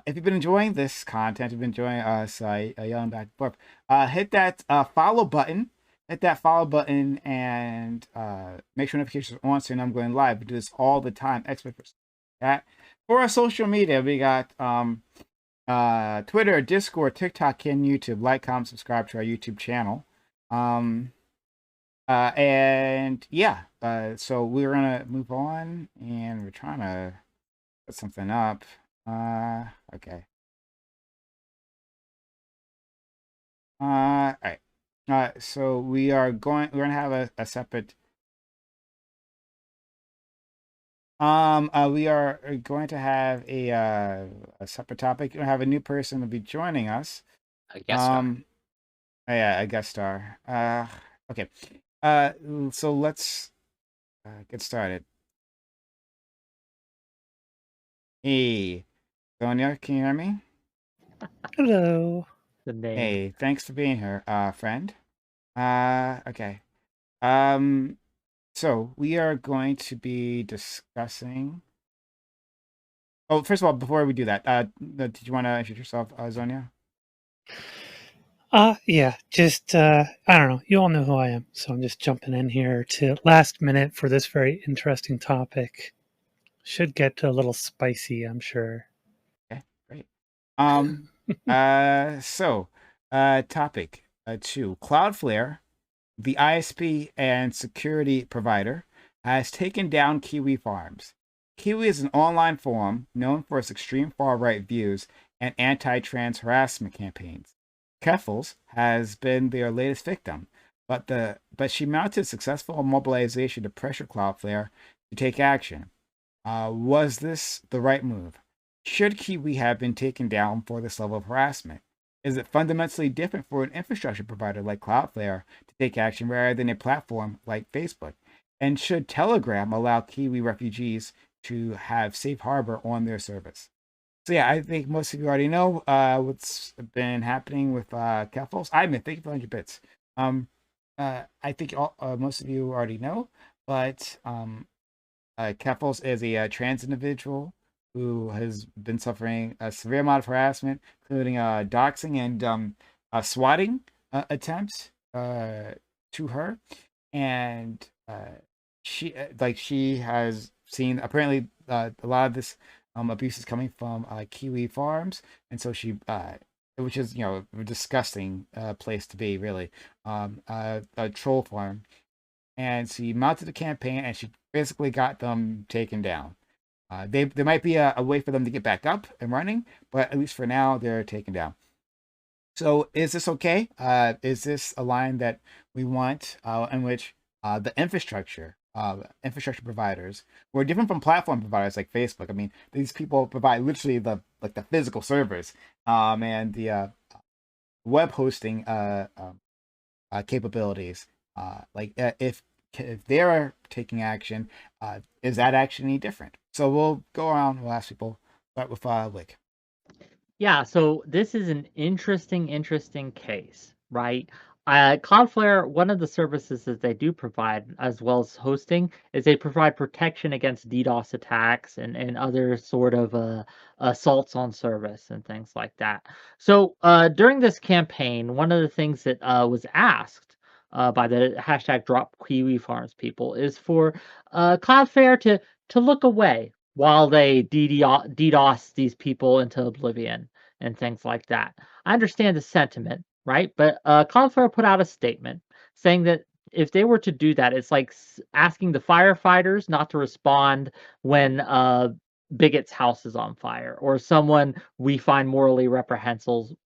If you've been enjoying this content, you've been enjoying us yelling back and forth, hit that follow button. Hit that follow button and make sure notifications are on so you know I'm going live. We do this all the time. That for our social media, we got Twitter, Discord, TikTok, and YouTube. Like, comment, subscribe to our YouTube channel. And yeah, so we're gonna move on, and we're trying to put something up. Okay. All right. So we're gonna have a separate. We are going to have a separate topic. We'll have a new person to be joining us. A guest star. Yeah, a guest star. Okay. So let's get started. Hey, Sonia, can you hear me? Hello. The name. Hey, thanks for being here, friend. Okay. So we are going to be discussing. Oh, first of all, before we do that, did you want to introduce yourself, Zonia? Yeah, just, I don't know. You all know who I am. So I'm just jumping in here to last minute for this very interesting topic. Should get a little spicy, I'm sure. Okay, great. Topic 2. Cloudflare, the ISP and security provider, has taken down KiwiFarms. Kiwi is an online forum known for its extreme far-right views and anti-trans harassment campaigns. Keffels has been their latest victim, but she mounted successful mobilization to pressure Cloudflare to take action. Was this the right move? Should Kiwi have been taken down for this level of harassment? Is it fundamentally different for an infrastructure provider like Cloudflare to take action rather than a platform like Facebook? And should Telegram allow Kiwi refugees to have safe harbor on their service? So yeah, I think most of you already know what's been happening with Keffels. I mean, thank you for 100 bits. I think most of you already know, but Keffels is a trans individual who has been suffering a severe amount of harassment, including doxing and swatting attempts to her, and she has seen apparently a lot of this abuse is coming from KiwiFarms, and so she, which is a disgusting place to be, really, a troll farm, and she mounted a campaign, and she basically got them taken down. There might be a way for them to get back up and running, but at least for now, they're taken down. So is this okay? Is this a line that we want in which the infrastructure providers who are different from platform providers like Facebook? I mean, these people provide literally the physical servers and the web hosting capabilities. If they're taking action, is that action any different? So we'll go around, we'll ask people. Start with Wick. Yeah, so this is an interesting case, right? Cloudflare, one of the services that they do provide, as well as hosting, is they provide protection against DDoS attacks and other sort of assaults on service and things like that. So during this campaign, one of the things that was asked by the hashtag Drop KiwiFarms people is for Cloudflare to look away while they DDoS these people into oblivion and things like that. I understand the sentiment, right? But Cloudflare put out a statement saying that if they were to do that, it's like asking the firefighters not to respond when Bigot's house is on fire, or someone we find morally reprehensible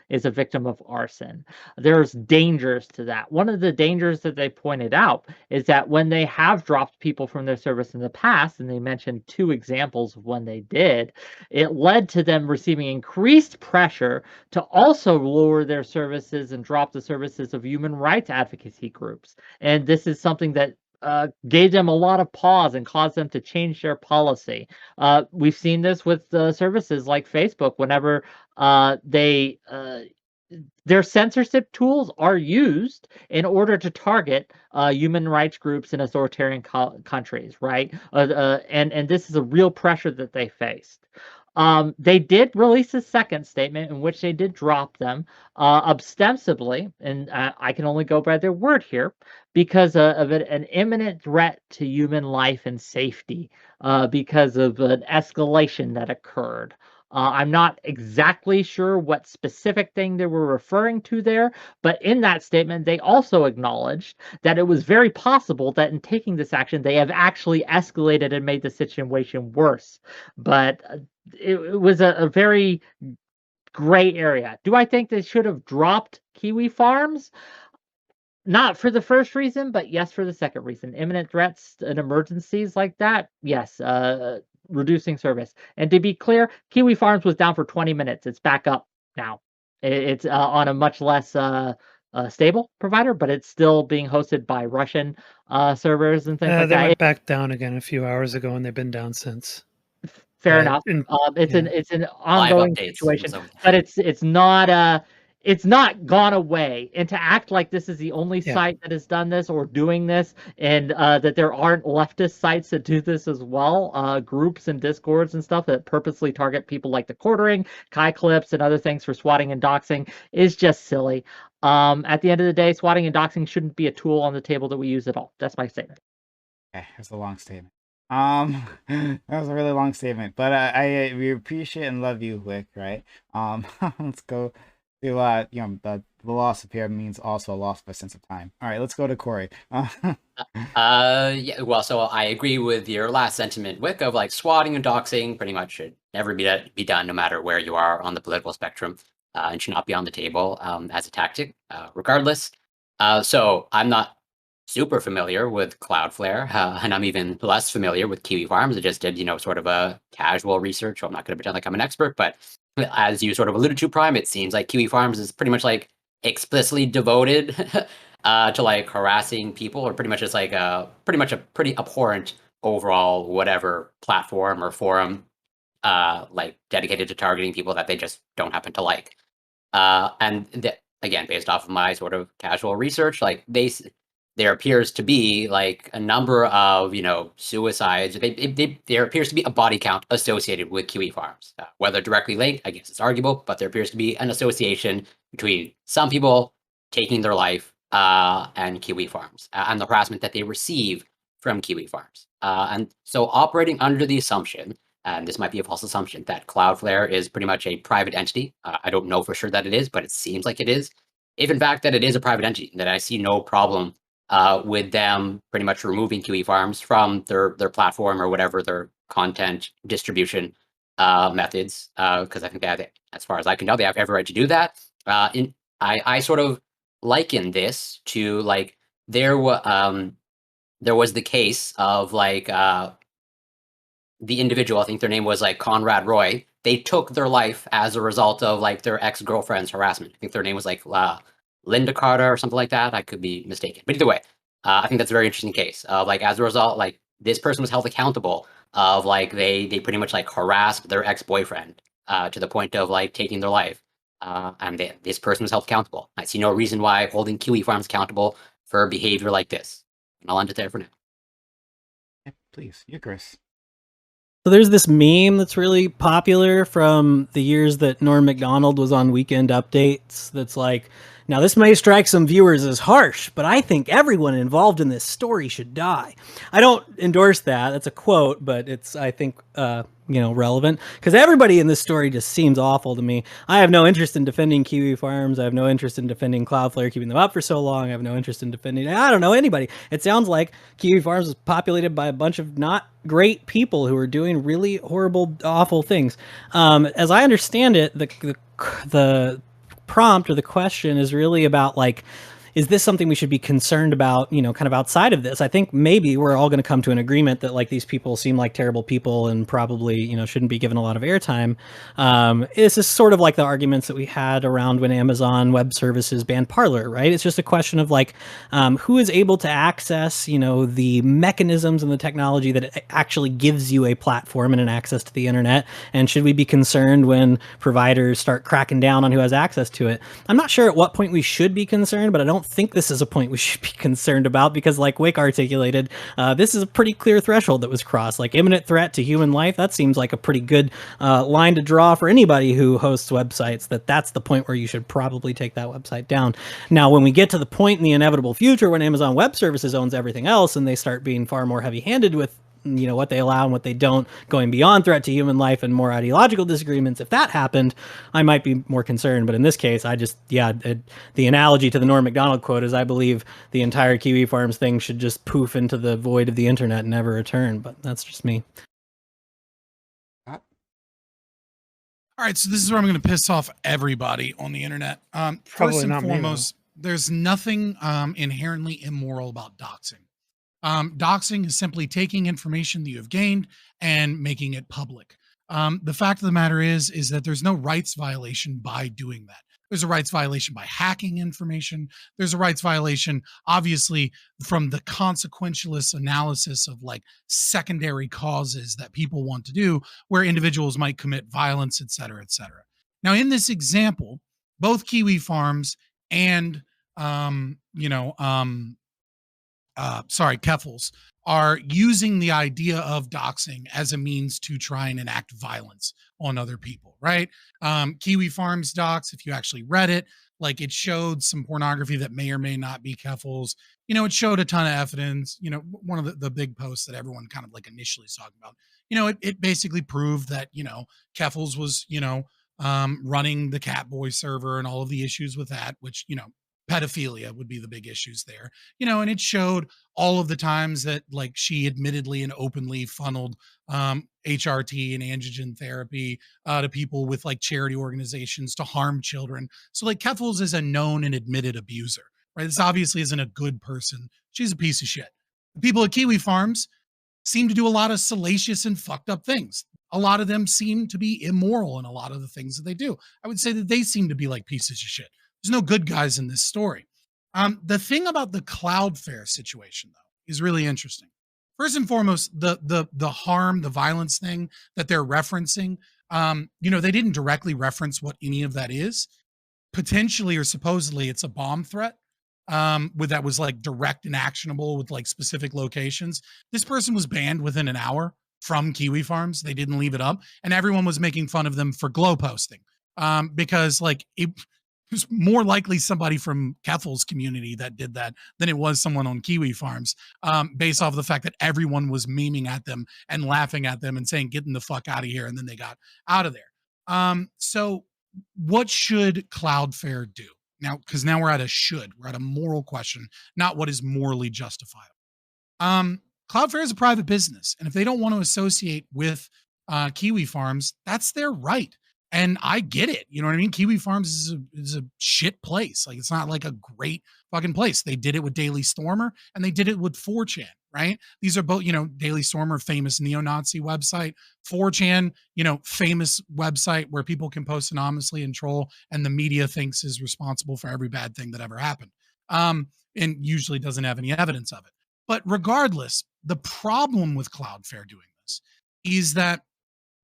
is a victim of arson. There's dangers to that. One of the dangers that they pointed out is that when they have dropped people from their service in the past, and they mentioned 2 examples of when they did, it led to them receiving increased pressure to also lower their services and drop the services of human rights advocacy groups. And this is something that gave them a lot of pause and caused them to change their policy. We've seen this with services like Facebook. Whenever their censorship tools are used in order to target human rights groups in authoritarian countries, right? And this is a real pressure that they faced. They did release a second statement in which they did drop them ostensibly, and I can only go by their word here, because of an imminent threat to human life and safety because of an escalation that occurred. I'm not exactly sure what specific thing they were referring to there, but in that statement, they also acknowledged that it was very possible that in taking this action, they have actually escalated and made the situation worse. But it was a very gray area. Do I think they should have dropped KiwiFarms? Not for the first reason, but yes, for the second reason. Imminent threats and emergencies like that, yes, reducing service. And to be clear, KiwiFarms was down for 20 minutes. It's back up now. It's on a much less stable provider, but it's still being hosted by Russian servers and things like They that. went back down again a few hours ago, and they've been down since. Fair enough. It's an ongoing situation, but it's not gone away. And to act like this is the only site that has done this or doing this, and that there aren't leftist sites that do this as well, groups and discords and stuff that purposely target people like the Quartering, Kai Clips, and other things for swatting and doxing is just silly. At the end of the day, swatting and doxing shouldn't be a tool on the table that we use at all. That's my statement. Okay, that's a long statement. That was a really long statement, but we appreciate and love you, Wick, right? Let's go to the loss of here means also a loss of a sense of time. All right, let's go to Corey. Yeah, well, so I agree with your last sentiment, Wick, of like swatting and doxing pretty much should never be done, no matter where you are on the political spectrum, and should not be on the table as a tactic, regardless. So I'm not super familiar with Cloudflare, and I'm even less familiar with KiwiFarms. I just did, sort of a casual research. So I'm not going to pretend like I'm an expert, but as you sort of alluded to, Prime, it seems like KiwiFarms is pretty much like explicitly devoted to like harassing people, or pretty much just like pretty much a pretty abhorrent overall whatever platform or forum, like dedicated to targeting people that they just don't happen to like. And again, based off of my sort of casual research, like there appears to be like a number of suicides. There appears to be a body count associated with KiwiFarms. Whether directly linked, I guess it's arguable, but there appears to be an association between some people taking their life and KiwiFarms and the harassment that they receive from KiwiFarms. And so operating under the assumption, and this might be a false assumption, that Cloudflare is pretty much a private entity. I don't know for sure that it is, but it seems like it is. If in fact that it is a private entity, then I see no problem with them pretty much removing KiwiFarms from their platform or whatever their content distribution methods, because I think that, as far as I can tell, they have every right to do that. I sort of liken this to like there was the case of like the individual, I think their name was like Conrad Roy. They took their life as a result of like their ex-girlfriend's harassment. I think their name was like Linda Carter or something like that. I could be mistaken, but either way, I think that's a very interesting case of like, as a result, like this person was held accountable of like they pretty much like harassed their ex-boyfriend to the point of like taking their life, and this person was held accountable. I see no reason why holding KiwiFarms accountable for behavior like this. And I'll end it there for now. Yeah, please, Chris. So there's this meme that's really popular from the years that Norm Macdonald was on Weekend Updates that's like, now this may strike some viewers as harsh, but I think everyone involved in this story should die. I don't endorse that. That's a quote, but it's, I think, relevant because everybody in this story just seems awful to me. I have no interest in defending KiwiFarms. I have no interest in defending Cloudflare, keeping them up for so long. I have no interest in defending, I don't know, anybody. It sounds like KiwiFarms is populated by a bunch of not great people who are doing really horrible, awful things. As I understand it, the prompt or the question is really about like, is this something we should be concerned about, you know, kind of outside of this? I think maybe we're all going to come to an agreement that like these people seem like terrible people and probably, you know, shouldn't be given a lot of airtime. This is sort of like the arguments that we had around when Amazon Web Services banned Parler, right? It's just a question of like who is able to access, you know, the mechanisms and the technology that it actually gives you a platform and an access to the internet, and should we be concerned when providers start cracking down on who has access to it? I'm not sure at what point we should be concerned, but I don't think this is a point we should be concerned about because, like Wick articulated, this is a pretty clear threshold that was crossed. Like imminent threat to human life, that seems like a pretty good line to draw for anybody who hosts websites, that's the point where you should probably take that website down. Now, when we get to the point in the inevitable future when Amazon Web Services owns everything else and they start being far more heavy-handed with, you know, what they allow and what they don't, going beyond threat to human life and more ideological disagreements, if that happened, I might be more concerned. But in this case, I just, the analogy to the Norm Macdonald quote is I believe the entire KiwiFarms thing should just poof into the void of the internet and never return. But that's just me. All right, so this is where I'm going to piss off everybody on the internet. First and foremost, there's nothing inherently immoral about doxing. Doxing is simply taking information that you have gained and making it public. The fact of the matter is that there's no rights violation by doing that. There's a rights violation by hacking information. There's a rights violation, obviously, from the consequentialist analysis of like secondary causes that people want to do, where individuals might commit violence, et cetera, et cetera. Now, in this example, both KiwiFarms and Keffels are using the idea of doxing as a means to try and enact violence on other people, right? KiwiFarms docs, if you actually read it, like it showed some pornography that may or may not be Keffels. You know, it showed a ton of evidence. You know, one of the big posts that everyone kind of like initially was talking about, you know, it basically proved that, you know, Keffels was, you know, running the Catboy server and all of the issues with that, which, you know, pedophilia would be the big issues there, you know, and it showed all of the times that like she admittedly and openly funneled HRT and androgen therapy to people with like charity organizations to harm children. So like Keffels is a known and admitted abuser, right? This obviously isn't a good person. She's a piece of shit. The people at KiwiFarms seem to do a lot of salacious and fucked up things. A lot of them seem to be immoral in a lot of the things that they do. I would say that they seem to be like pieces of shit. There's no good guys in this story. The thing about the Cloudflare situation, though, is really interesting. First and foremost, the harm, the violence thing that they're referencing, you know, they didn't directly reference what any of that is. Potentially or supposedly, it's a bomb threat that was like direct and actionable with like specific locations. This person was banned within an hour from KiwiFarms. They didn't leave it up, and everyone was making fun of them for glow posting because like it was more likely somebody from Keffels community that did that than it was someone on KiwiFarms, based off of the fact that everyone was memeing at them and laughing at them and saying, "Getting the fuck out of here," and then they got out of there. So what should Cloudflare do? Now, because now we're at a moral question, not what is morally justifiable. Cloudflare is a private business, and if they don't want to associate with KiwiFarms, that's their right. And I get it. You know what I mean? KiwiFarms is a shit place. Like, it's not like a great fucking place. They did it with Daily Stormer and they did it with 4chan, right? These are both, you know, Daily Stormer, famous neo-Nazi website, 4chan, you know, famous website where people can post anonymously and troll, and the media thinks is responsible for every bad thing that ever happened. And usually doesn't have any evidence of it. But regardless, the problem with Cloudflare doing this is that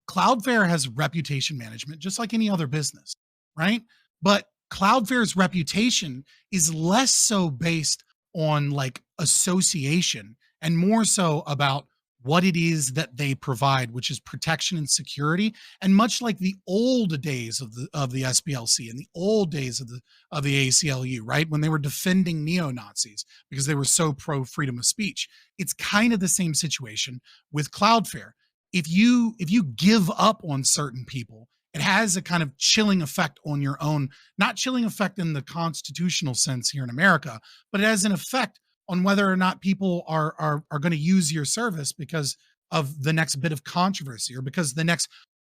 Cloudflare has reputation management, just like any other business, right? But Cloudflare's reputation is less so based on like association and more so about what it is that they provide, which is protection and security. And much like the old days of the SPLC and the old days of the ACLU, right? When they were defending neo-Nazis because they were so pro freedom of speech. It's kind of the same situation with Cloudflare. If you give up on certain people, it has a kind of chilling effect on your own, not chilling effect in the constitutional sense here in America, but it has an effect on whether or not people are going to use your service because of the next bit of controversy or because the next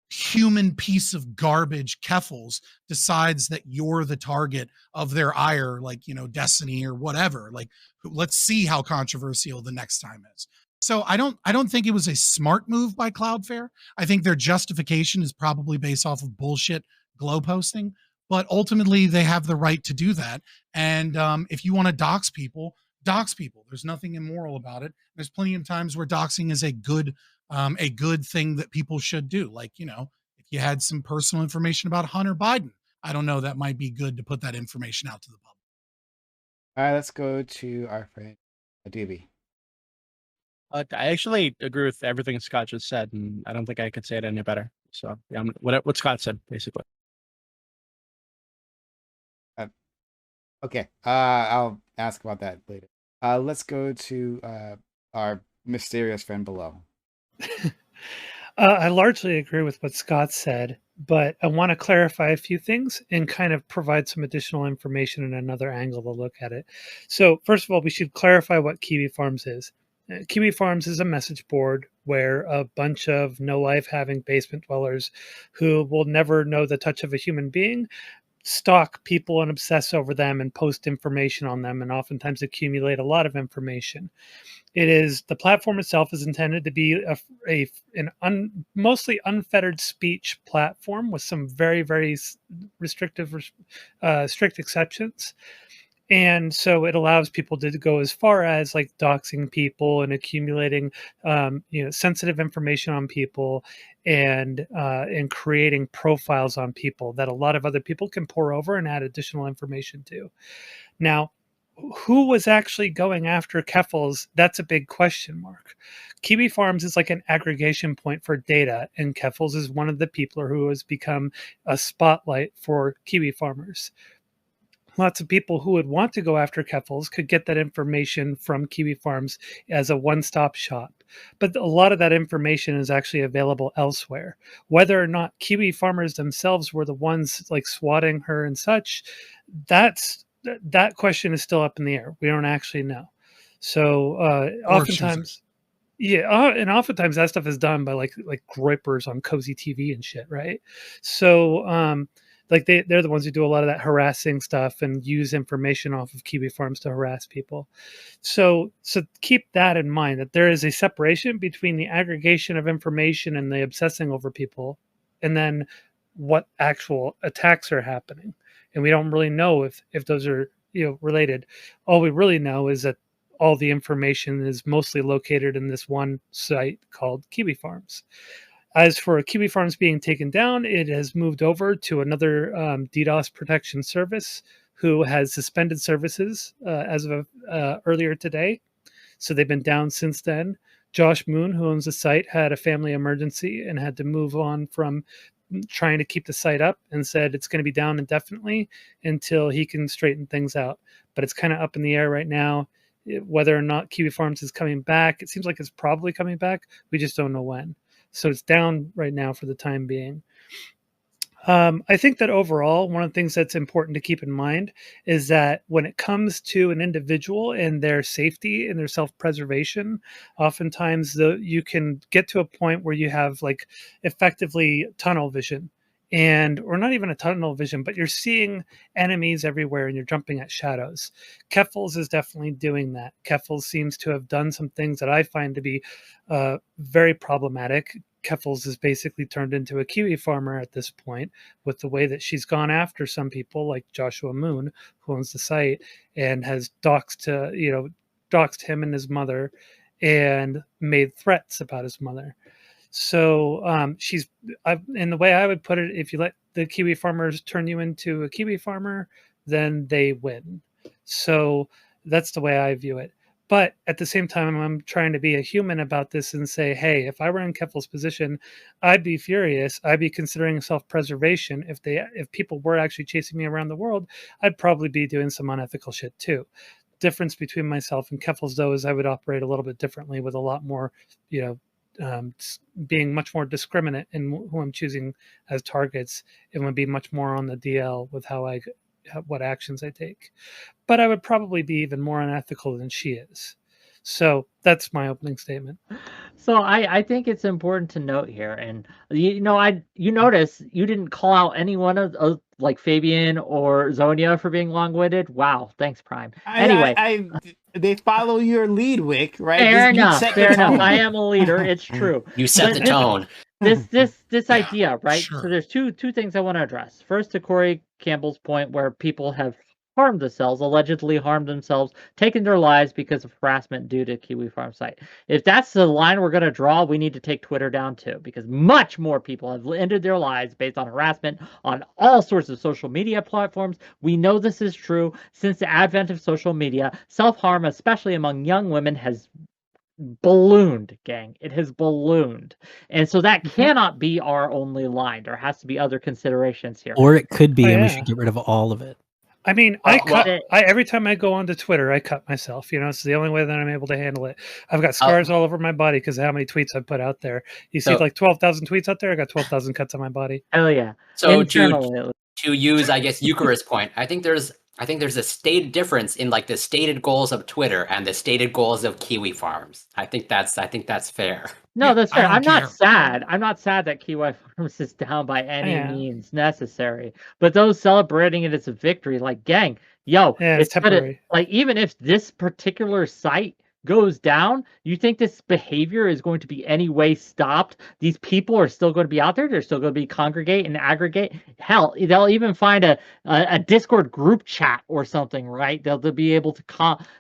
human piece of garbage Keffels decides that you're the target of their ire, like, you know, Destiny or whatever. Like, let's see how controversial the next time is. So I don't think it was a smart move by Cloudflare. I think their justification is probably based off of bullshit glow posting, but ultimately they have the right to do that. And if you want to dox people, dox people. There's nothing immoral about it. There's plenty of times where doxing is a good thing that people should do. Like, you know, if you had some personal information about Hunter Biden, I don't know, that might be good to put that information out to the public. All right, let's go to our friend Adobe. I actually agree with everything Scott just said, and I don't think I could say it any better. So yeah, what Scott said basically. Okay, I'll ask about that later. Let's go to our mysterious friend below. I largely agree with what Scott said, but I want to clarify a few things and kind of provide some additional information and another angle to look at it. So, first of all, we should clarify what KiwiFarms is. KiwiFarms is a message board where a bunch of no-life having basement dwellers who will never know the touch of a human being stalk people and obsess over them and post information on them and oftentimes accumulate a lot of information. The platform itself is intended to be mostly unfettered speech platform with some very restrictive, strict exceptions. And so it allows people to go as far as like doxing people and accumulating, sensitive information on people and creating profiles on people that a lot of other people can pour over and add additional information to. Now, who was actually going after Keffels? That's a big question mark. KiwiFarms is like an aggregation point for data, and Keffels is one of the people who has become a spotlight for Kiwi farmers. Lots of people who would want to go after Keffels could get that information from KiwiFarms as a one-stop shop. But a lot of that information is actually available elsewhere. Whether or not Kiwi farmers themselves were the ones like swatting her and such, that question is still up in the air. We don't actually know. So oftentimes, and oftentimes that stuff is done by like groypers on Cozy TV and shit, right? So like they're the ones who do a lot of that harassing stuff and use information off of KiwiFarms to harass people. So keep that in mind, that there is a separation between the aggregation of information and the obsessing over people, and then what actual attacks are happening. And we don't really know if those are related. All we really know is that all the information is mostly located in this one site called KiwiFarms. As for KiwiFarms being taken down, it has moved over to another DDoS protection service who has suspended services as of earlier today. So they've been down since then. Josh Moon, who owns the site, had a family emergency and had to move on from trying to keep the site up and said it's going to be down indefinitely until he can straighten things out. But it's kind of up in the air right now. Whether or not KiwiFarms is coming back, it seems like it's probably coming back. We just don't know when. So it's down right now for the time being. I think that overall, one of the things that's important to keep in mind is that when it comes to an individual and their safety and their self-preservation, oftentimes you can get to a point where you have like effectively tunnel vision. Or not even a tunnel vision, but you're seeing enemies everywhere and you're jumping at shadows. Keffels is definitely doing that. Keffels seems to have done some things that I find to be very problematic. Keffels is basically turned into a Kiwi farmer at this point with the way that she's gone after some people like Joshua Moon, who owns the site, and has doxed him and his mother and made threats about his mother. So in the way I would put it, if you let the Kiwi farmers turn you into a Kiwi farmer, then they win. So that's the way I view it. But at the same time, I'm trying to be a human about this and say, hey, if I were in Keffels' position, I'd be furious. I'd be considering self-preservation. If people were actually chasing me around the world, I'd probably be doing some unethical shit too. Difference between myself and Keffels, though, is I would operate a little bit differently with a lot more, being much more discriminate in who I'm choosing as targets, and would be much more on the DL with what actions I take. But I would probably be even more unethical than she is. So that's my opening statement. So I think it's important to note here, and you notice you didn't call out any one of like Fabian or Zonia for being long-winded. Wow, thanks, Prime. Anyway, They follow your lead, Wick, right? fair You enough, set the fair enough. tone. I am a leader. It's true. You set the tone. This Yeah, idea, right? sure. So there's two things I want to address. First, to Corey Campbell's point, where people have harmed themselves, allegedly harmed themselves, taken their lives because of harassment due to Kiwi Farm site. If that's the line we're going to draw, we need to take Twitter down too, because much more people have ended their lives based on harassment on all sorts of social media platforms. We know this is true. Since the advent of social media, self-harm, especially among young women, has ballooned, gang. It has ballooned. And so that cannot be our only line. There has to be other considerations here. Or it could be, Oh, and we yeah. should get rid of all of it. I mean, well- every time I go onto Twitter, I cut myself. It's the only way that I'm able to handle it. I've got scars all over my body because of how many tweets I've put out there. You see, So- like 12,000 tweets out there. I got 12,000 cuts on my body. Hell yeah. So Internally, to use, I guess, Eucharist's point, I think there's a stated difference in like the stated goals of Twitter and the stated goals of Kiwi Farms. I think that's fair. No, Yeah, that's I fair. don't I'm not care. sad. I'm not sad that Kiwi Farms is down by any Yeah. means necessary. But those celebrating it as a victory, like, gang, yo, Yeah, it's temporary. like, even if this particular site goes down, you think this behavior is going to be any way stopped? These people are still going to be out there. They're still going to be congregate and aggregate. Hell, they'll even find a Discord group chat or something, right? They'll be able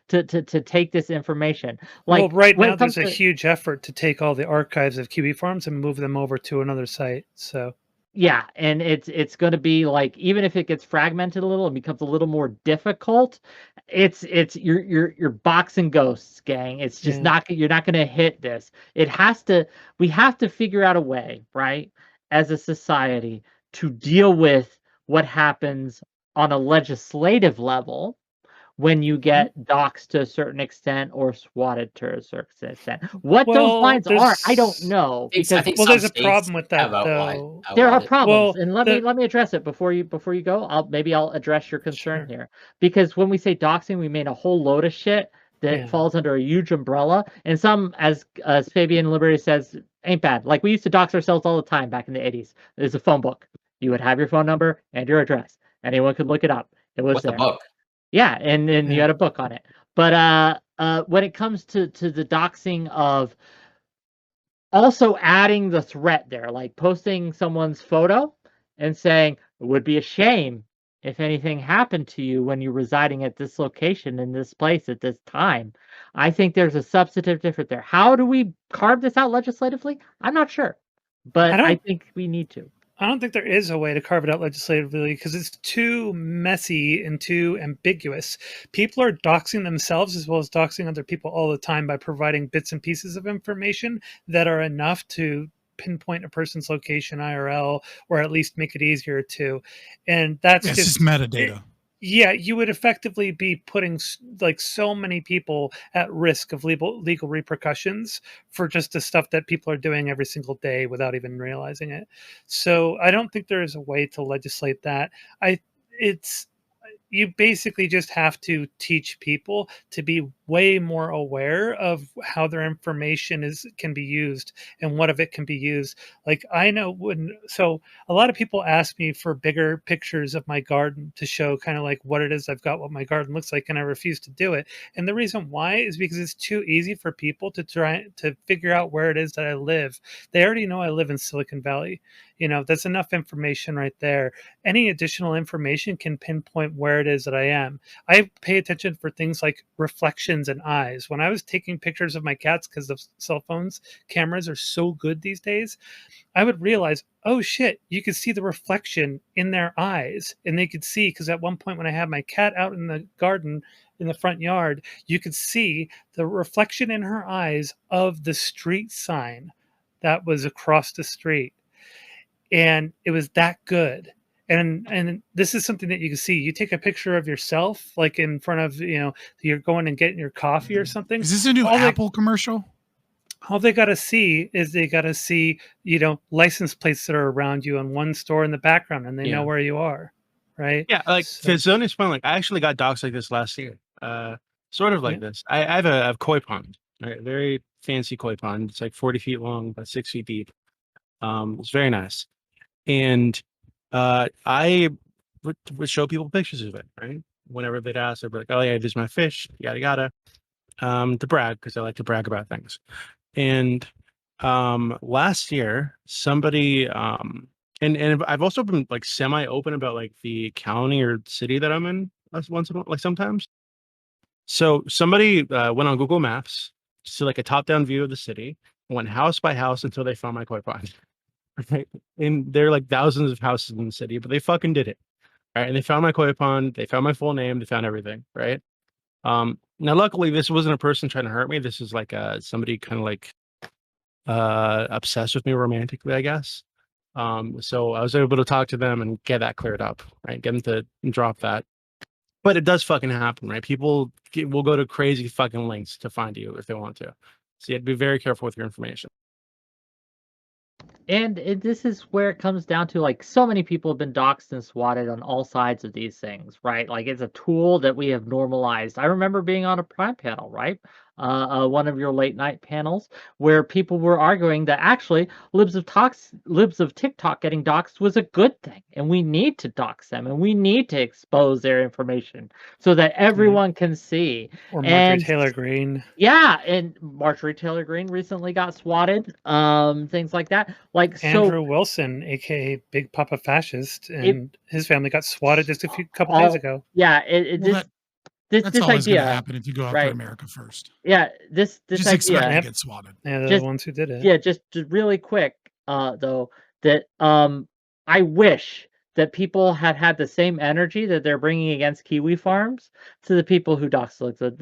to take this information. Like, Well, right when now it comes there's a to- huge effort to take all the archives of Kiwi Farms and move them over to another site. So Yeah, and it's going to be like, even if it gets fragmented a little and becomes a little more difficult, it's you're boxing ghosts, gang. It's just Yeah. you're not going to hit this. We have to figure out a way, right, as a society, to deal with what happens on a legislative level when you get doxxed to a certain extent or swatted to a certain extent. What those Well, lines are, I don't there's- know. I Because think well, some there's a states problem with that have though. there are outlawed it. problems, Well, and let me address it before you go. I'll address your concern Sure. here, because when we say doxing, we mean a whole load of shit that Yeah. falls under a huge umbrella, and some, as Fabian Liberty says, ain't bad. Like, we used to dox ourselves all the time back in the 80s. There's a phone book. You would have your phone number and your address. Anyone could look it up. It was What's the there. book? Yeah, and you Yeah. had a book on it. But when it comes to the doxing of also adding the threat there, like posting someone's photo and saying it would be a shame if anything happened to you when you're residing at this location in this place at this time. I think there's a substantive difference there. How do we carve this out legislatively? I'm not sure, but I think we need to. I don't think there is a way to carve it out legislatively because it's too messy and too ambiguous. People are doxing themselves as well as doxing other people all the time by providing bits and pieces of information that are enough to pinpoint a person's location IRL, or at least make it easier to. And that's It's just metadata. Yeah, you would effectively be putting like so many people at risk of legal repercussions for just the stuff that people are doing every single day without even realizing it. So I don't think there is a way to legislate that. You basically just have to teach people to be way more aware of how their information can be used and what of it can be used. Like, I know so a lot of people ask me for bigger pictures of my garden to show kind of like what it is I've got, what my garden looks like, and I refuse to do it. And the reason why is because it's too easy for people to try to figure out where it is that I live. They already know I live in Silicon Valley. That's enough information right there. Any additional information can pinpoint where it is that I am. I pay attention for things like reflections and eyes. When I was taking pictures of my cats, because the cell phones cameras are so good these days, I would realize, oh shit, you could see the reflection in their eyes. And they could see, because at one point when I had my cat out in the garden in the front yard, you could see the reflection in her eyes of the street sign that was across the street. And it was that good. And this is something that you can see. You take a picture of yourself, like in front of, you're going and getting your coffee or something. Is this a new Apple commercial? All they got to see is license plates that are around you in one store in the background, and they know where you are, right? Yeah, like So- to Zonia's point, like I actually got doxxed like this last year. Sort of like Yeah. this. I have a koi pond, right? Very fancy koi pond. It's like 40 feet long, about 6 feet deep. It's very nice. And I would show people pictures of it, right? Whenever they'd ask, I'd be like, "Oh yeah, this is my fish, yada yada," to brag because I like to brag about things. And last year, somebody and I've also been like semi open about like the county or city that I'm in once in a while, like sometimes. So somebody went on Google Maps to see like a top down view of the city, went house by house until they found my koi pond. Right? And there are like thousands of houses in the city, but they fucking did it. Right. And they found my koi pond, they found my full name, they found everything. Right. Now luckily this wasn't a person trying to hurt me. This is like somebody kind of like obsessed with me romantically, I guess. So I was able to talk to them and get that cleared up, right? Get them to drop that. But it does fucking happen, right? People will go to crazy fucking lengths to find you if they want to. So you have to be very careful with your information. And this is where it comes down to, like, so many people have been doxxed and swatted on all sides of these things, right? Like, it's a tool that we have normalized. I remember being on a Prime panel, right? One of your late night panels where people were arguing that actually libs of TikTok getting doxxed was a good thing, and we need to dox them, and we need to expose their information so that everyone can see. Or Marjorie And Taylor Greene. yeah, and Marjorie Taylor Greene recently got swatted. Things like that. Like Andrew so, Wilson, aka Big Papa Fascist, and his family got swatted just a couple days ago. Yeah, Well, this that's always going to idea, happen if you go after right? America first. Yeah, this Just expect idea. to get swatted. Yeah, they're Just- the ones who did it. Yeah, just really quick, though, that I wish that people had the same energy that they're bringing against KiwiFarms to the people who dox libs of,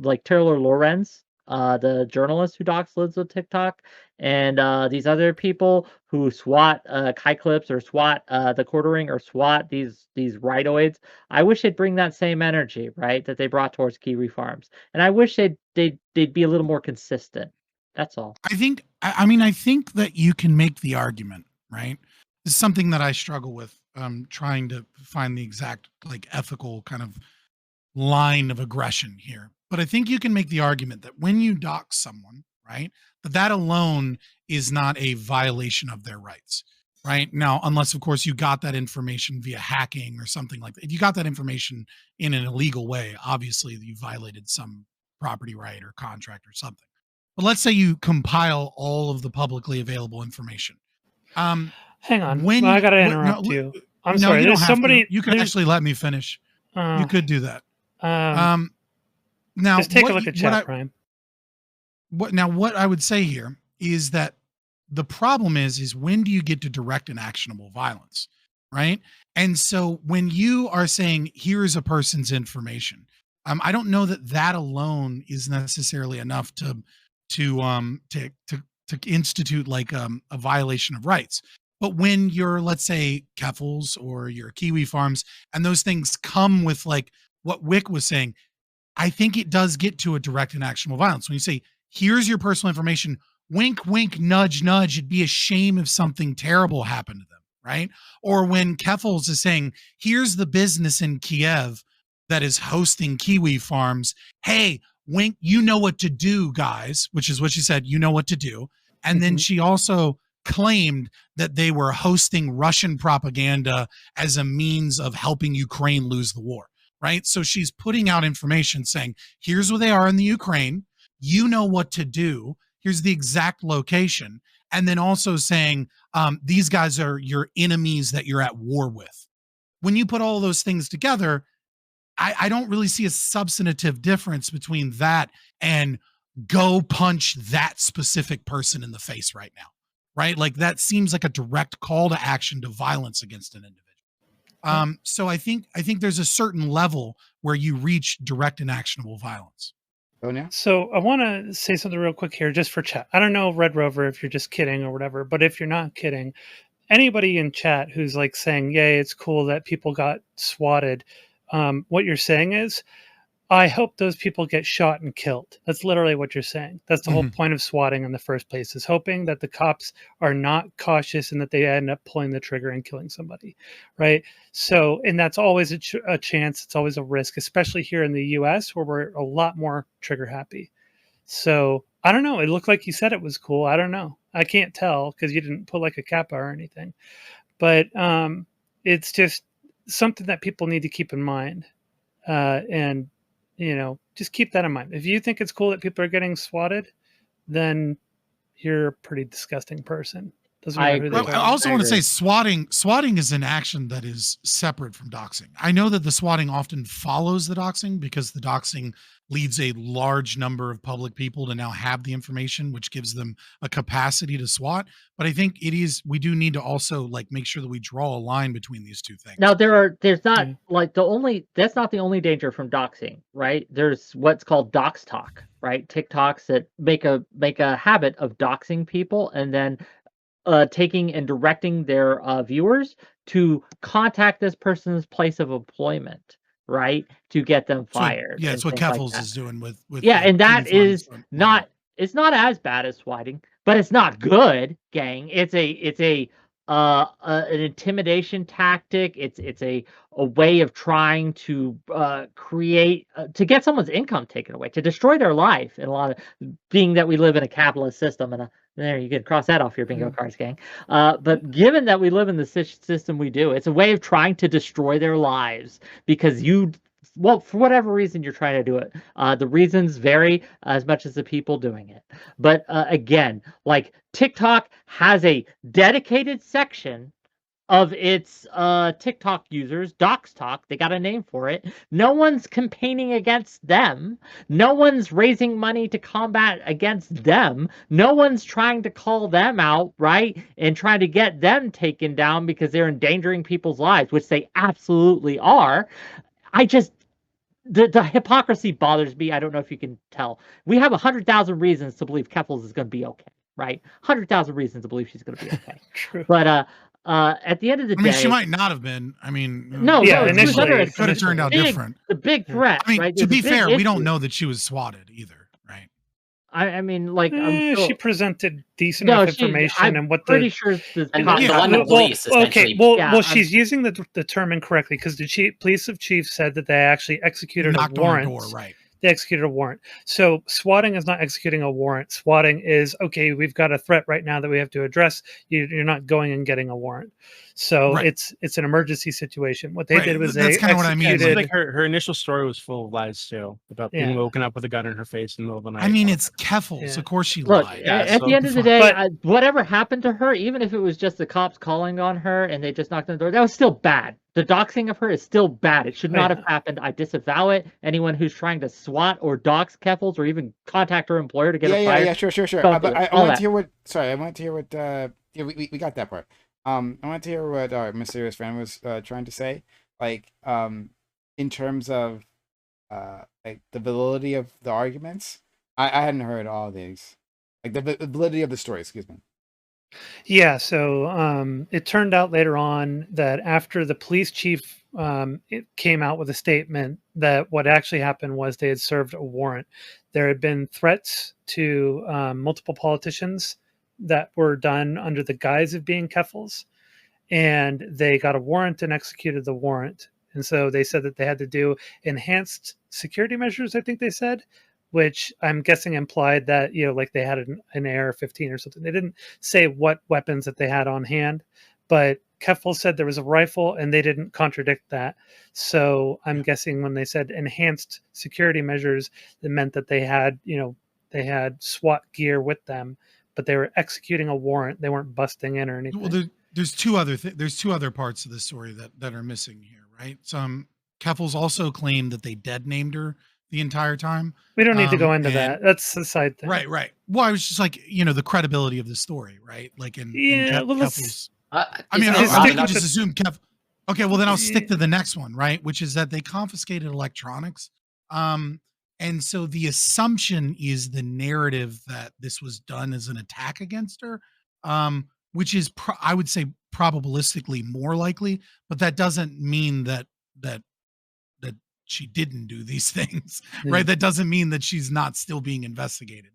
like Taylor Lorenz, the journalist who dox libs of TikTok, and these other people who swat Kai clips or swat the quartering or swat these rhinoids. I wish they'd bring that same energy, right, that they brought towards KiwiFarms, and I wish they'd be a little more consistent. That's all. I think that you can make the argument, right? This is something that I struggle with, trying to find the exact like ethical kind of line of aggression here. But I think you can make the argument that when you dox someone, right, that alone is not a violation of their rights, right? Now, unless of course you got that information via hacking or something like that. If you got that information in an illegal way, obviously you violated some property right or contract or something. But let's say you compile all of the publicly available information. Hang on, I gotta interrupt you. I'm sorry. You don't There's have somebody. to. You could actually let me finish. You could do that. Now, just take a look at chat, Prime. What I would say here is that the problem is when do you get to direct and actionable violence, right? And so when you are saying here's a person's information, I don't know that alone is necessarily enough to institute like a violation of rights. But when you're, let's say, Keffels or your KiwiFarms, and those things come with like what Wick was saying, I think it does get to a direct and actionable violence. When you say, here's your personal information, wink, wink, nudge, nudge, it'd be a shame if something terrible happened to them, right? Or when Keffels is saying, here's the business in Kiev that is hosting KiwiFarms, hey, wink, you know what to do, guys, which is what she said, you know what to do. And then she also claimed that they were hosting Russian propaganda as a means of helping Ukraine lose the war, right? So she's putting out information saying, here's where they are in the Ukraine. You know what to do. Here's the exact location. And then also saying, these guys are your enemies that you're at war with. When you put all those things together, I don't really see a substantive difference between that and go punch that specific person in the face right now, right? Like that seems like a direct call to action to violence against an individual. So I think there's a certain level where you reach direct and actionable violence. Go now. So I want to say something real quick here, just for chat. I don't know, Red Rover, if you're just kidding or whatever, but if you're not kidding, anybody in chat who's like saying, "Yay, it's cool that people got swatted," what you're saying is, I hope those people get shot and killed. That's literally what you're saying. That's the whole point of swatting in the first place, is hoping that the cops are not cautious and that they end up pulling the trigger and killing somebody, right? So, and that's always a chance. It's always a risk, especially here in the US where we're a lot more trigger happy. So I don't know. It looked like you said it was cool. I don't know. I can't tell because you didn't put like a kappa or anything. But it's just something that people need to keep in mind. And just keep that in mind. If you think it's cool that people are getting swatted, then you're a pretty disgusting person. Doesn't matter who they I are. also want to say swatting is an action that is separate from doxing. I know that the swatting often follows the doxing because the doxing leads a large number of public people to now have the information, which gives them a capacity to swat. But I think we do need to also like make sure that we draw a line between these two things. Now there's not like that's not the only danger from doxing, right? There's what's called dox talk, right? TikToks that make a habit of doxing people and then taking and directing their viewers to contact this person's place of employment, right, to get them fired. So, yeah, it's what Keffels is doing with and that is not. It's not as bad as swatting, but it's not good, gang. It's an intimidation tactic. It's a way of trying to create to get someone's income taken away, to destroy their life. And a lot of being that we live in a capitalist system, and there you can cross that off your bingo cards, gang. But given that we live in the system we do, it's a way of trying to destroy their lives because for whatever reason you're trying to do it. The reasons vary as much as the people doing it. But again, like TikTok has a dedicated section of its TikTok users, dox talk. They got a name for it. No one's campaigning against them. No one's raising money to combat against them. No one's trying to call them out, right? And trying to get them taken down because they're endangering people's lives, which they absolutely are. The hypocrisy bothers me. I don't know if you can tell. We have 100,000 reasons to believe Keffels is going to be okay, right? 100,000 reasons to believe she's going to be okay. True. But at the end of the day, she might not have been. I mean, initially it could have turned out different. The big threat. I mean, right? to be fair, we issue. don't know that she was swatted either, right? I mean, like, she presented decent enough information, and what pretty sure she's using the term incorrectly because the police chief said that they actually executed a warrant. On a door, right? They executed a warrant. So swatting is not executing a warrant. Swatting is, okay, we've got a threat right now that we have to address. You're not going and getting a warrant. So it's an emergency situation. What they did was that's kind of what I mean. Like her initial story was full of lies too, about being woken up with a gun in her face in the middle of the night. I mean, it's Keffels. Of course she lied. At the end of the day, whatever happened to her, even if it was just the cops calling on her and they just knocked on the door, that was still bad. The doxing of her is still bad. It should not have happened. I disavow it. Anyone who's trying to swat or dox Keffels or even contact her employer to get her fired. Yeah, sure. But I want to hear what. Sorry, I want to hear what. We got that part. I want to hear what our mysterious friend was trying to say. Like, in terms of, like the validity of the arguments. I hadn't heard all of these. Like the validity of the story. Excuse me. Yeah, so it turned out later on that after the police chief it came out with a statement that what actually happened was they had served a warrant. There had been threats to multiple politicians that were done under the guise of being Keffels, and they got a warrant and executed the warrant. And so they said that they had to do enhanced security measures, I think they said, which I'm guessing implied that, like they had an AR-15 or something. They didn't say what weapons that they had on hand, but Keffels said there was a rifle and they didn't contradict that. So I'm guessing when they said enhanced security measures, it meant that they had, they had SWAT gear with them, but they were executing a warrant. They weren't busting in or anything. Well, there's two other parts of the story that are missing here, right? Keffels also claimed that they dead named her the entire time. We don't need to go into that. That's a side thing. Right. Well, I was just like, the credibility of the story, right? Like in Keffels. I mean, I'll just assume Kev. Okay, well then I'll stick to the next one, right? Which is that they confiscated electronics. And so the assumption is the narrative that this was done as an attack against her, which is, I would say, probabilistically more likely, but that doesn't mean that she didn't do these things, Yeah. right? That doesn't mean that she's not still being investigated.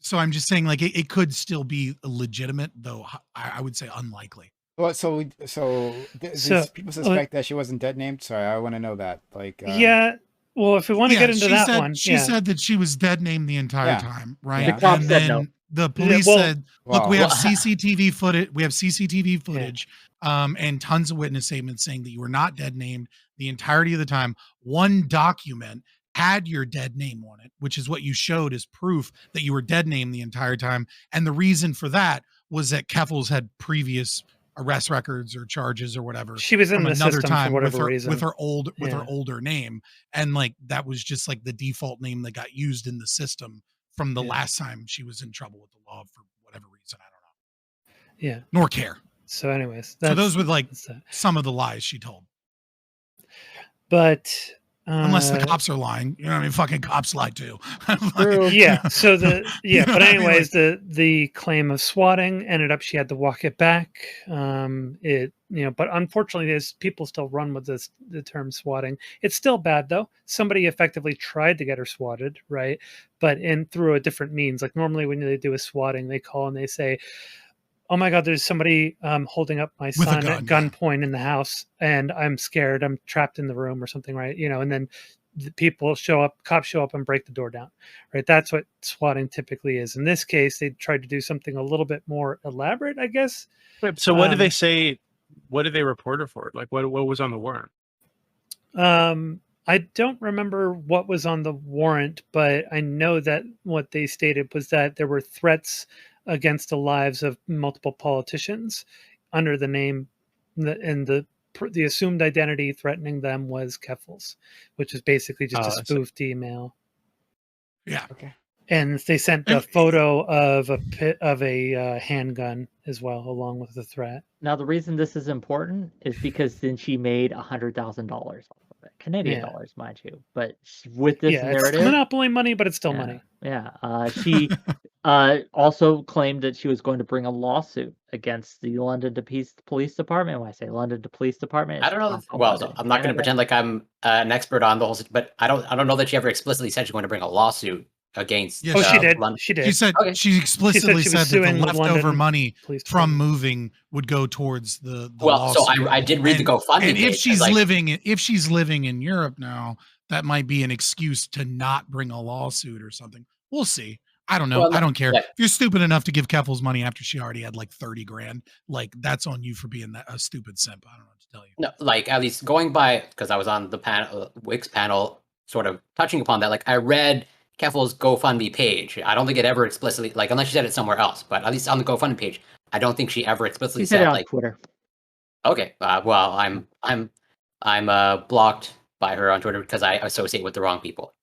So I'm just saying, like, it could still be legitimate, though I would say unlikely. Well, these people suspect that she wasn't dead named. Sorry, I want to know that. Like, yeah. Well, if we want to get into that one, she said that she was dead named the entire time, right? Yeah. The cops And said then no. the police well- said, "Look, we Wow. have CCTV footage. We have CCTV footage, and tons of witness statements saying that you were not dead named the entirety of the time. One document had your dead name on it, which is what you showed as proof that you were dead named the entire time. And the reason for that was that Keffels had previous arrest records or charges or whatever. She was in from the another system time for whatever with her, reason. with her Yeah. older name, and like that was just like the default name that got used in the system from the last time she was in trouble with the law for whatever reason. I don't know. Yeah. Nor care. So, anyways, So those were like that's that. some of the lies she told. But Unless the cops are lying, you know what I mean? Fucking cops lie too. yeah. So You know but what I mean? anyways, the claim of swatting ended up she had to walk it back. But unfortunately, there's people still run with the term swatting. It's still bad though. Somebody effectively tried to get her swatted, right? But through a different means. Like normally when they do a swatting, they call and they say, "Oh my God, there's somebody holding up my With a son gun, at gunpoint in the house, and I'm scared. I'm trapped in the room or something, right? And then the people show up, cops show up and break the door down, right? That's what swatting typically is. In this case, they tried to do something a little bit more elaborate, I guess. So what did they say? What did they report her for? Like what was on the warrant? I don't remember what was on the warrant, but I know that what they stated was that there were threats against the lives of multiple politicians under the name, and the assumed identity threatening them was Keffels, which is basically just a spoofed email. Yeah. Okay. And they sent a photo of a handgun as well, along with the threat. Now, the reason this is important is because then she made $100,000 off of it, Canadian dollars, mind you. But with this narrative, it's monopoly money, but it's still money. Yeah, she also claimed that she was going to bring a lawsuit against the London Police Department. When I say London Police Department, I don't know. Well, I'm not going to pretend like I'm an expert on the whole, but I don't know that she ever explicitly said she's going to bring a lawsuit against. Yes, she did. London. She did. She said she explicitly she was said that suing the the leftover London money Police from Department. moving would go towards the Well, so lawsuit. I did read the GoFundMe. And if page, she's like, living in Europe now, that might be an excuse to not bring a lawsuit or something. We'll see. I don't know. Well, I don't care. yeah. If you're stupid enough to give Keffels money after she already had like 30 grand, like that's on you for being a stupid simp. I don't know what to tell you. No, like at least going by, because I was on the panel, Wix panel, sort of touching upon that. Like I read Keffels' GoFundMe page. I don't think it ever explicitly, like unless she said it somewhere else, but at least on the GoFundMe page, I don't think she ever explicitly she said it on like Twitter. Okay, well, I'm blocked by her on Twitter because I associate with the wrong people.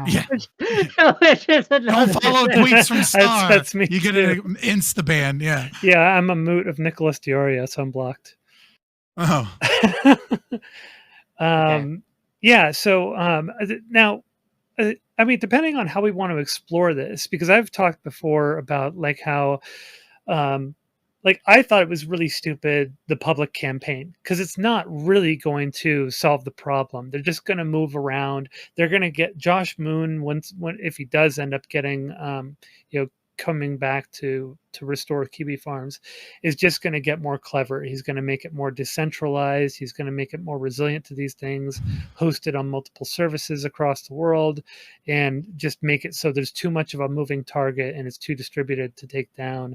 Yeah. Which is Don't another follow thing. tweets from Star. That's me You get too. an insta ban. Yeah. Yeah, I'm a moot of Nicholas Diorio, so I'm blocked. Oh. Yeah. So now, I mean, depending on how we want to explore this, because I've talked before about like how, like I thought it was really stupid, the public campaign, because it's not really going to solve the problem. They're just going to move around. They're going to get Josh Moon when if he does end up getting, coming back to restore KiwiFarms, is just going to get more clever. He's going to make it more decentralized. He's going to make it more resilient to these things, host it on multiple services across the world, and just make it so there's too much of a moving target and it's too distributed to take down.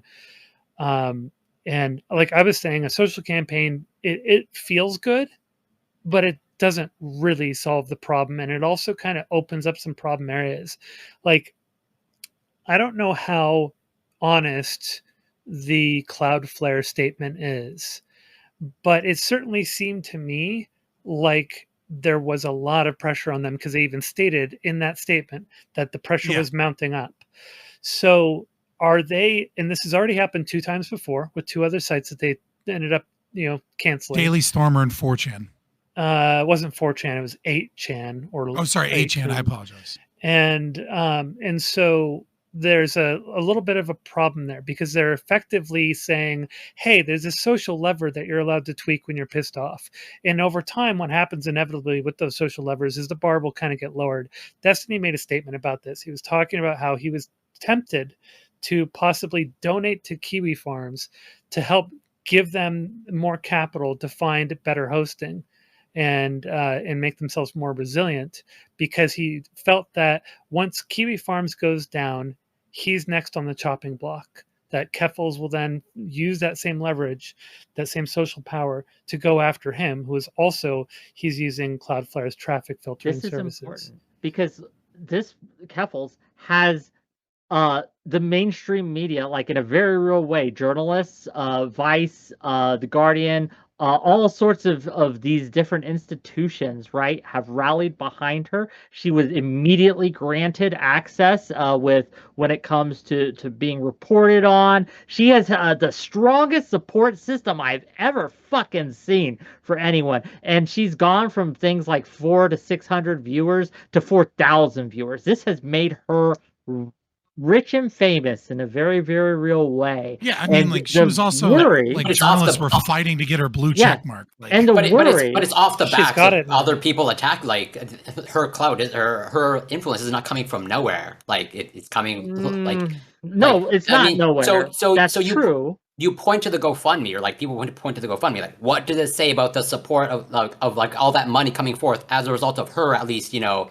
And like I was saying, a social campaign, it feels good, but it doesn't really solve the problem. And it also kind of opens up some problem areas. Like, I don't know how honest the Cloudflare statement is, but it certainly seemed to me like there was a lot of pressure on them, because they even stated in that statement that the pressure was mounting up. So are they, and this has already happened 2 times before with 2 other sites that they ended up, canceling. Daily Stormer and 4chan. It wasn't 4chan, it was 8chan or 8chan. I apologize. And so there's a little bit of a problem there, because they're effectively saying, hey, there's a social lever that you're allowed to tweak when you're pissed off. And over time, what happens inevitably with those social levers is the bar will kind of get lowered. Destiny made a statement about this. He was talking about how he was tempted to possibly donate to KiwiFarms to help give them more capital to find better hosting and make themselves more resilient, because he felt that once KiwiFarms goes down, he's next on the chopping block. That Keffels will then use that same leverage, that same social power, to go after him, who is also, he's using Cloudflare's traffic filtering This is services. important because this Keffels has the mainstream media, like in a very real way, journalists, Vice, The Guardian, all sorts of these different institutions, right, have rallied behind her. She was immediately granted access when it comes to being reported on. She has the strongest support system I've ever fucking seen for anyone. And she's gone from things like 400 to 600 viewers to 4,000 viewers. This has made her rich and famous in a very, very real way. Yeah, I mean, And like she the was also worry- like But it's off journalists the- were fighting to get her blue Yeah. check mark. Like, And the but worry, it's off the She's back got of it now. other people attack. Like her clout is, or her influence is not coming from nowhere. Like it's coming like no, like, it's I not mean, nowhere. so That's you true. you point to the GoFundMe, or like people point to the GoFundMe. Like, what does it say about the support of like all that money coming forth as a result of her, at least, you know,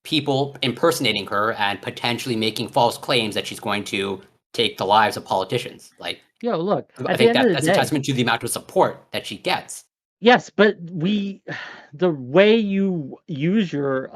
people impersonating her and potentially making false claims that she's going to take the lives of politicians. Like, Yo, look, I at the think end of the that's day, a testament to the amount of support that she gets. yes, but the way you use your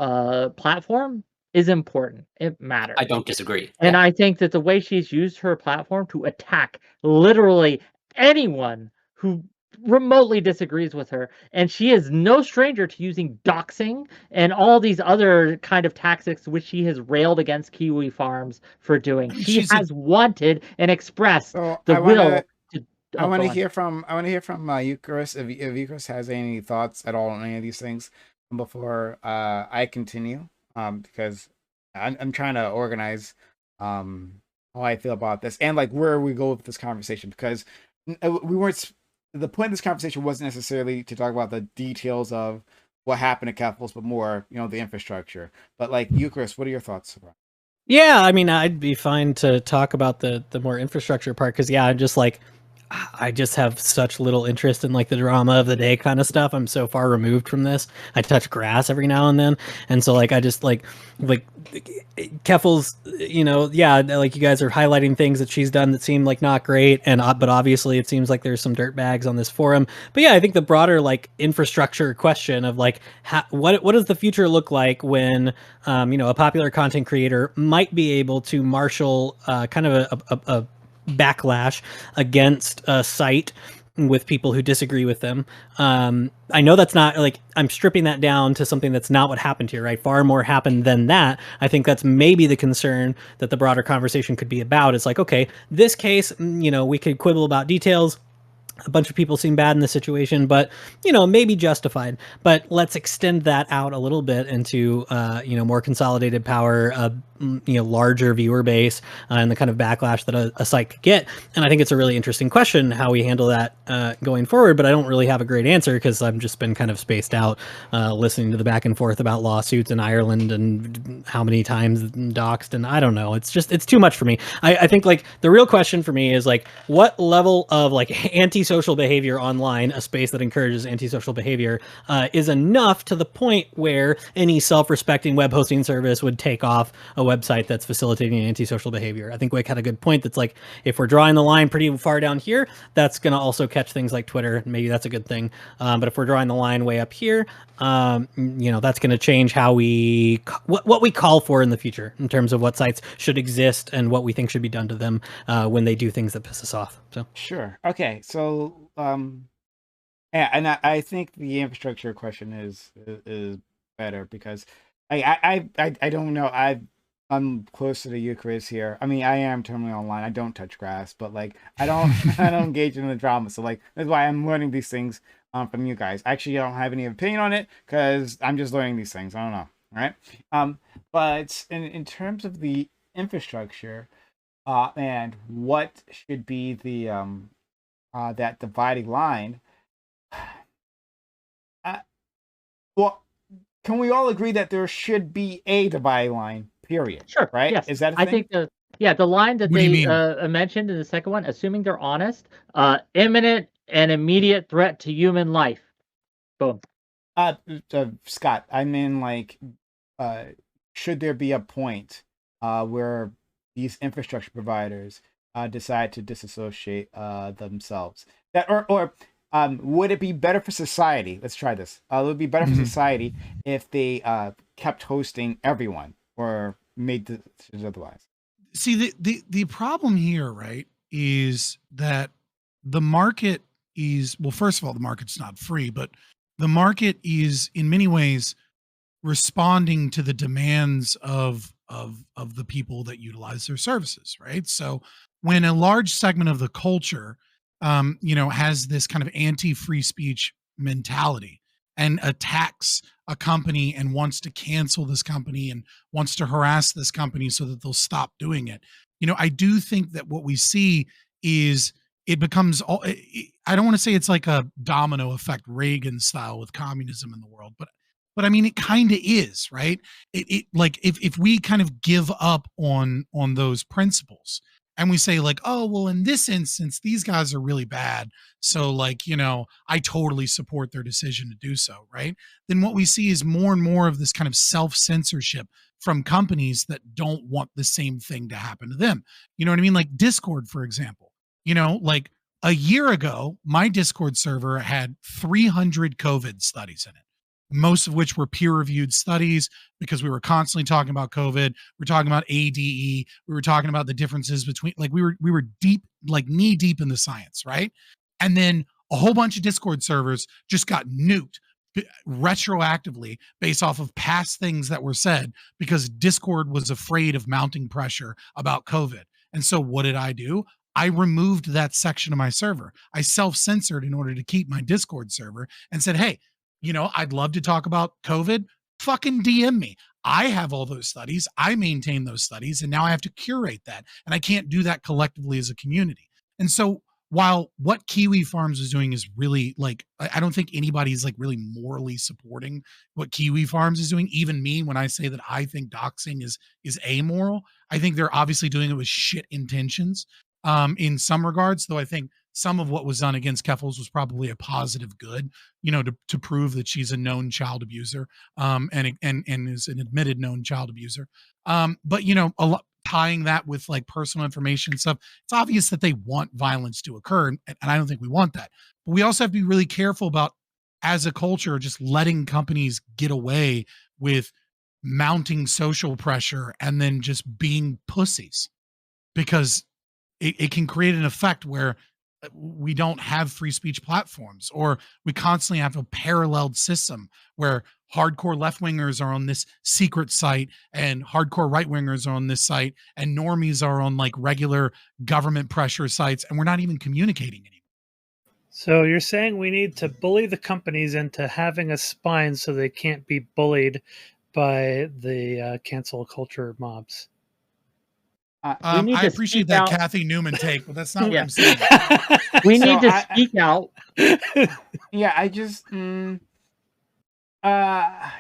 platform is important. It matters. I don't disagree. And I think that the way she's used her platform to attack literally anyone who remotely disagrees with her, and she is no stranger to using doxing and all these other kind of tactics which she has railed against KiwiFarms for doing. I mean, She has wanted and expressed So the will to. I want to go on. hear from Eucharist, if Eucharist has any thoughts at all on any of these things before I continue, because I'm trying to organize how I feel about this and like where we go with this conversation, because we weren't, the point of this conversation wasn't necessarily to talk about the details of what happened at Keffels, but more, you know, the infrastructure. But like Eucharist, what are your thoughts? Yeah, I mean, I'd be fine to talk about the more infrastructure part, because yeah, I'm just like, I just have such little interest in like the drama of the day kind of stuff. I'm so far removed from this. I touch grass every now and then, and so like I just like Keffels, you know, yeah, like you guys are highlighting things that she's done that seem like not great, and but obviously it seems like there's some dirt bags on this forum. But yeah, I think the broader like infrastructure question of like what does the future look like when you know, a popular content creator might be able to marshal kind of a backlash against a site with people who disagree with them. I know that's not like, I'm stripping that down to something that's not what happened here, right? Far more happened than that. I think that's maybe the concern that the broader conversation could be about. It's like, okay, this case, you know, we could quibble about details. A bunch of people seem bad in the situation, but, you know, maybe justified. But let's extend that out a little bit into, you know, more consolidated power, you know, larger viewer base, and the kind of backlash that a site could get. And I think it's a really interesting question how we handle that going forward, but I don't really have a great answer because I've just been kind of spaced out listening to the back and forth about lawsuits in Ireland and how many times doxed, and I don't know. It's just, it's too much for me. I think like the real question for me is like, what level of like antisocial behavior online, a space that encourages antisocial behavior, is enough to the point where any self-respecting web hosting service would take off a website that's facilitating antisocial behavior. I think Wick had a good point that's like, if we're drawing the line pretty far down here, that's going to also catch things like Twitter. Maybe that's a good thing. But if we're drawing the line way up here, you know, that's going to change how what we call for in the future in terms of what sites should exist and what we think should be done to them when they do things that piss us off. So Sure. Okay. So, yeah, and I think the infrastructure question is better because I don't know. I'm closer to Eucharist here. I mean, I am terminally online. I don't touch grass, but like I don't I don't engage in the drama. So like that's why I'm learning these things from you guys. Actually, I don't have any opinion on it because I'm just learning these things. I don't know. All right. But in terms of the infrastructure, and what should be the that dividing line. Well, can we all agree that there should be a dividing line? Period. Sure. Right? Yes. Is that a I thing? think the line that What do you they mean? mentioned in the second one, assuming they're honest, imminent and immediate threat to human life. Boom. Scott, I mean, like, should there be a point where these infrastructure providers decide to disassociate themselves? That or would it be better for society? Let's try this. Would it be better for society if they kept hosting everyone or made decisions otherwise? See, the problem here, right, is that the market is, well, first of all, the market's not free, but the market is in many ways responding to the demands of the people that utilize their services, right? So when a large segment of the culture has this kind of anti-free speech mentality and attacks a company and wants to cancel this company and wants to harass this company so that they'll stop doing it, I do think that what we see is it becomes all, I don't want to say it's like a domino effect, Reagan style with communism in the world, but I mean, it kind of is, right? It like if we kind of give up on those principles and we say like, oh, well, in this instance, these guys are really bad. So like, I totally support their decision to do so, right? Then what we see is more and more of this kind of self-censorship from companies that don't want the same thing to happen to them. You know what I mean? Like Discord, for example, like a year ago, my Discord server had 300 COVID studies in it, most of which were peer-reviewed studies because we were constantly talking about COVID. We're talking about ADE. We were talking about the differences between, like, we were deep, like knee deep in the science, right? And then a whole bunch of Discord servers just got nuked retroactively based off of past things that were said because Discord was afraid of mounting pressure about COVID. And so what did I do? I removed that section of my server. I self-censored in order to keep my Discord server and said, hey, I'd love to talk about COVID. Fucking DM me. I have all those studies. I maintain those studies. And now I have to curate that. And I can't do that collectively as a community. And so while what KiwiFarms is doing is really like, I don't think anybody's like really morally supporting what KiwiFarms is doing. Even me, when I say that I think doxing is amoral, I think they're obviously doing it with shit intentions in some regards, though I think some of what was done against Keffels was probably a positive good, to prove that she's a known child abuser, and is an admitted known child abuser. But a lot tying that with like personal information stuff, it's obvious that they want violence to occur, and I don't think we want that. But we also have to be really careful about, as a culture, just letting companies get away with mounting social pressure and then just being pussies, because it can create an effect where we don't have free speech platforms, or we constantly have a paralleled system where hardcore left-wingers are on this secret site and hardcore right-wingers are on this site and normies are on like regular government pressure sites, and we're not even communicating anymore. So you're saying we need to bully the companies into having a spine so they can't be bullied by the cancel culture mobs. I appreciate that Kathy Newman take, but that's not what I'm saying. We need to speak out. Yeah, I just I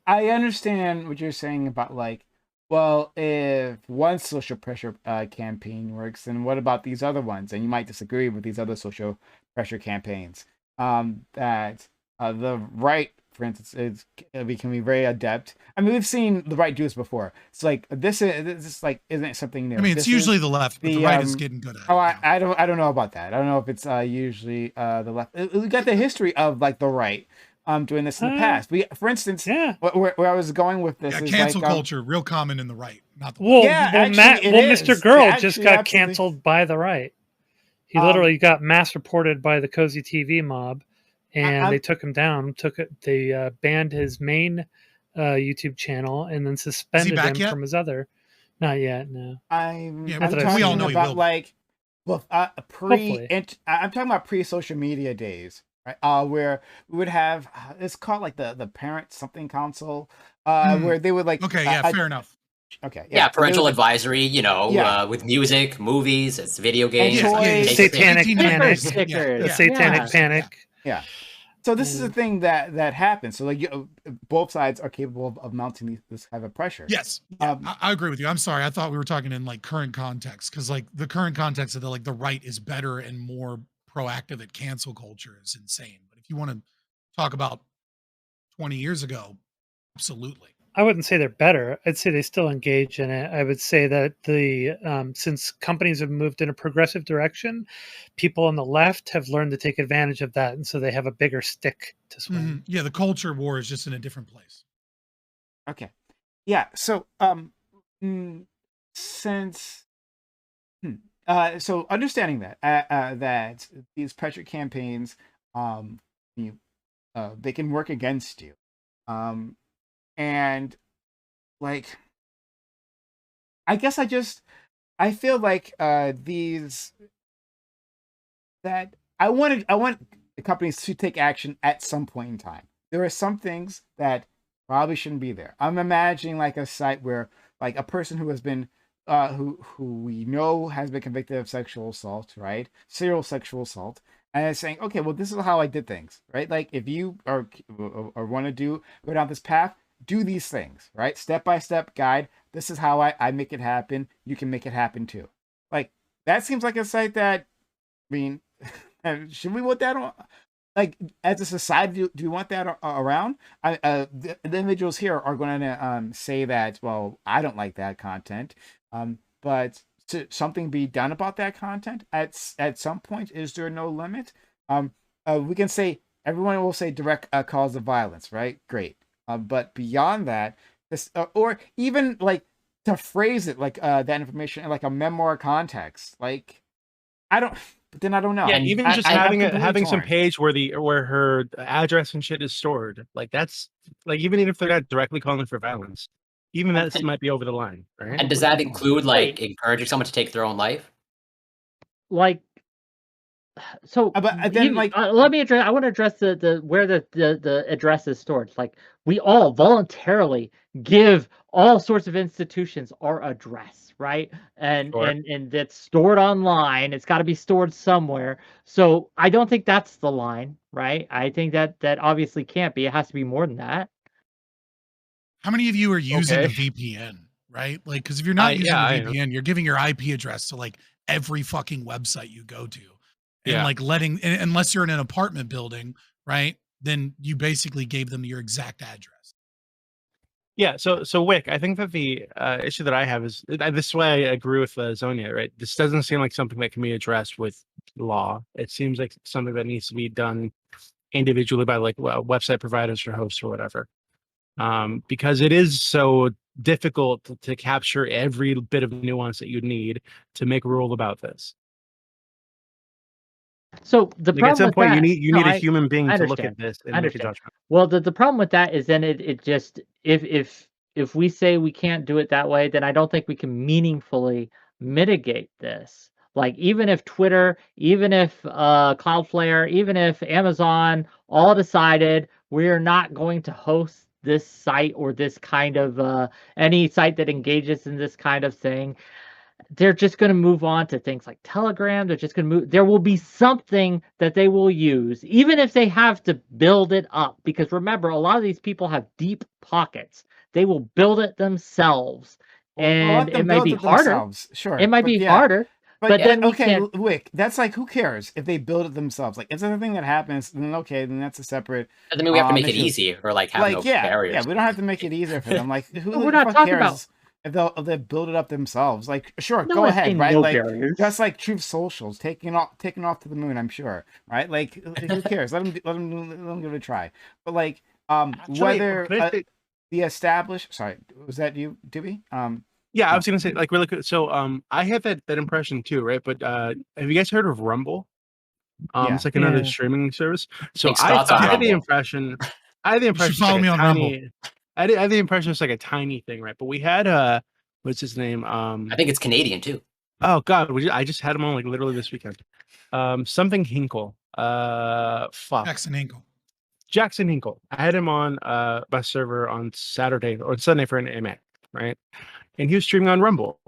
understand what you're saying about like, well, if one social pressure campaign works, then what about these other ones? And you might disagree with these other social pressure campaigns. That the right, for instance, is becoming very adept. I mean, we've seen the right do this before. It's like this is like isn't something new. I mean, it's this usually the left, but the right is getting good at it. Oh, I don't know about that. I don't know if it's usually the left. We got the history of like the right doing this in the past. For instance, where I was going with this is cancel like, culture, real common in the right, not the left. Mr. Girl just got canceled by the right. He literally got mass reported by the Cozy TV mob, and they took him down. They banned his main YouTube channel and then suspended him from his other. Not yet, no. I'm talking about like, well, I'm talking about pre-social media days, right? Where we would have it's called like the parent something council, where they would like fair enough. Okay. Yeah, but there parental was- advisory, you know, Yeah. with music, movies, it's video games. toys. basically. Satanic Sticker panic. stickers. The Yeah. satanic Yeah. panic. Yeah. So this is a thing that happens. So like both sides are capable of mounting this kind of pressure. Yes, I agree with you. I'm sorry. I thought we were talking in like current context, because like the current context of the right is better and more proactive at cancel culture is insane. But if you want to talk about 20 years ago, absolutely. I wouldn't say they're better. I'd say they still engage in it. I would say that since companies have moved in a progressive direction, people on the left have learned to take advantage of that, and so they have a bigger stick to swing. Yeah, the culture war is just in a different place. Okay. Yeah. So so understanding that that these pressure campaigns they can work against you, and like I guess I feel like these that I want the companies to take action at some point in time. There are some things that probably shouldn't be there. I'm imagining like a site where like a person who has been who we know has been convicted of sexual assault, right? Serial sexual assault, and it's saying, okay, well, this is how I did things, right? Like if you are or want to go down this path, do these things, right? Step by step guide. This is how I make it happen. You can make it happen too. Like that seems like a site that, I mean, should we want that on? Like as a society, do we want that around? The individuals here are going to say that, well, I don't like that content, but to something be done about that content at some point, is there no limit? We can say everyone will say direct cause of violence, right? Great, but beyond that, this or even like to phrase it like that information in like a memoir context, like I don't. But then I don't know. Yeah, even just having some page where her address and shit is stored, like that's like even if they're not directly calling for violence, even that might be over the line, right? And does that include like encouraging someone to take their own life? Like, so but then like let me address. I want to address the where the address is stored. Like we all voluntarily give all sorts of institutions our address, right? And Sure. and that's stored online. It's got to be stored somewhere. So I don't think that's the line, right? I think that obviously can't be. It has to be more than that. How many of you are using a VPN, right? Like, because if you're not using a VPN, you're giving your IP address to like every fucking website you go to. And like unless you're in an apartment building, right? Then you basically gave them your exact address. Yeah. So Wick, I think that the issue that I have is this way I agree with Zonia, right? This doesn't seem like something that can be addressed with law. It seems like something that needs to be done individually by like website providers or hosts or whatever. Because it is so difficult to capture every bit of nuance that you need to make a rule about this. So the problem at some with point that, you need a human being to look at this and make a judgment. Well, the problem with that is then it just if we say we can't do it that way, then I don't think we can meaningfully mitigate this. Like even if Twitter, even if Cloudflare, even if Amazon all decided we're not going to host this site or this kind of any site that engages in this kind of thing, they're just going to move on to things like Telegram. They're just going to move. There will be something that they will use, even if they have to build it up. Because remember, a lot of these people have deep pockets. They will build it themselves. And it might be harder. Sure. It might be harder. But then okay, Wick, that's like, who cares if they build it themselves? Like, it's a thing that happens, then okay, then that's a separate. I mean, we have to make it easy or like have no barriers. Yeah, we don't have to make it easier for them. Like, who we're not talking cares if they'll build it up themselves? Like, sure, go ahead, right? Like, just like Truth Socials taking off to the moon, I'm sure, right? Like, who cares? Let them give it a try. But like, whether the established, sorry, was that you, Dewey? Yeah, I was gonna say like really quick. So I had that impression too, right? But have you guys heard of Rumble? It's like another streaming service. So I had the impression. You should follow me on Rumble. I had the impression it's like a tiny thing, right? But we had what's his name? I think it's Canadian too. Oh God, I just had him on like literally this weekend. Something Hinkle. Fuck. Jackson Hinkle. I had him on my server on Saturday or Sunday for an AMA, right? and he was streaming on Rumble.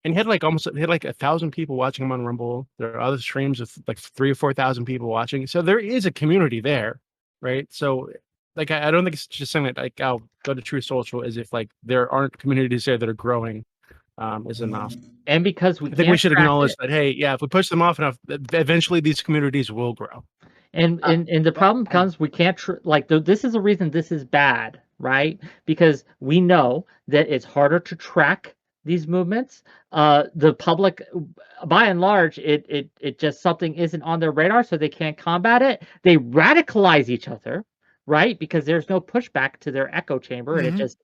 And he had like 1,000 people watching him on Rumble. There are other streams with like 3,000 or 4,000 people watching. So there is a community there, right? So like I don't think it's just something that like I'll go to True Social as if like there aren't communities there that are growing is enough. And because I think we should acknowledge that, hey, yeah, if we push them off enough, eventually these communities will grow. And the problem comes, we can't this is the reason this is bad, right? Because we know that it's harder to track these movements. The public, by and large, it just something isn't on their radar, so they can't combat it. They radicalize each other, right? Because there's no pushback to their echo chamber, and it just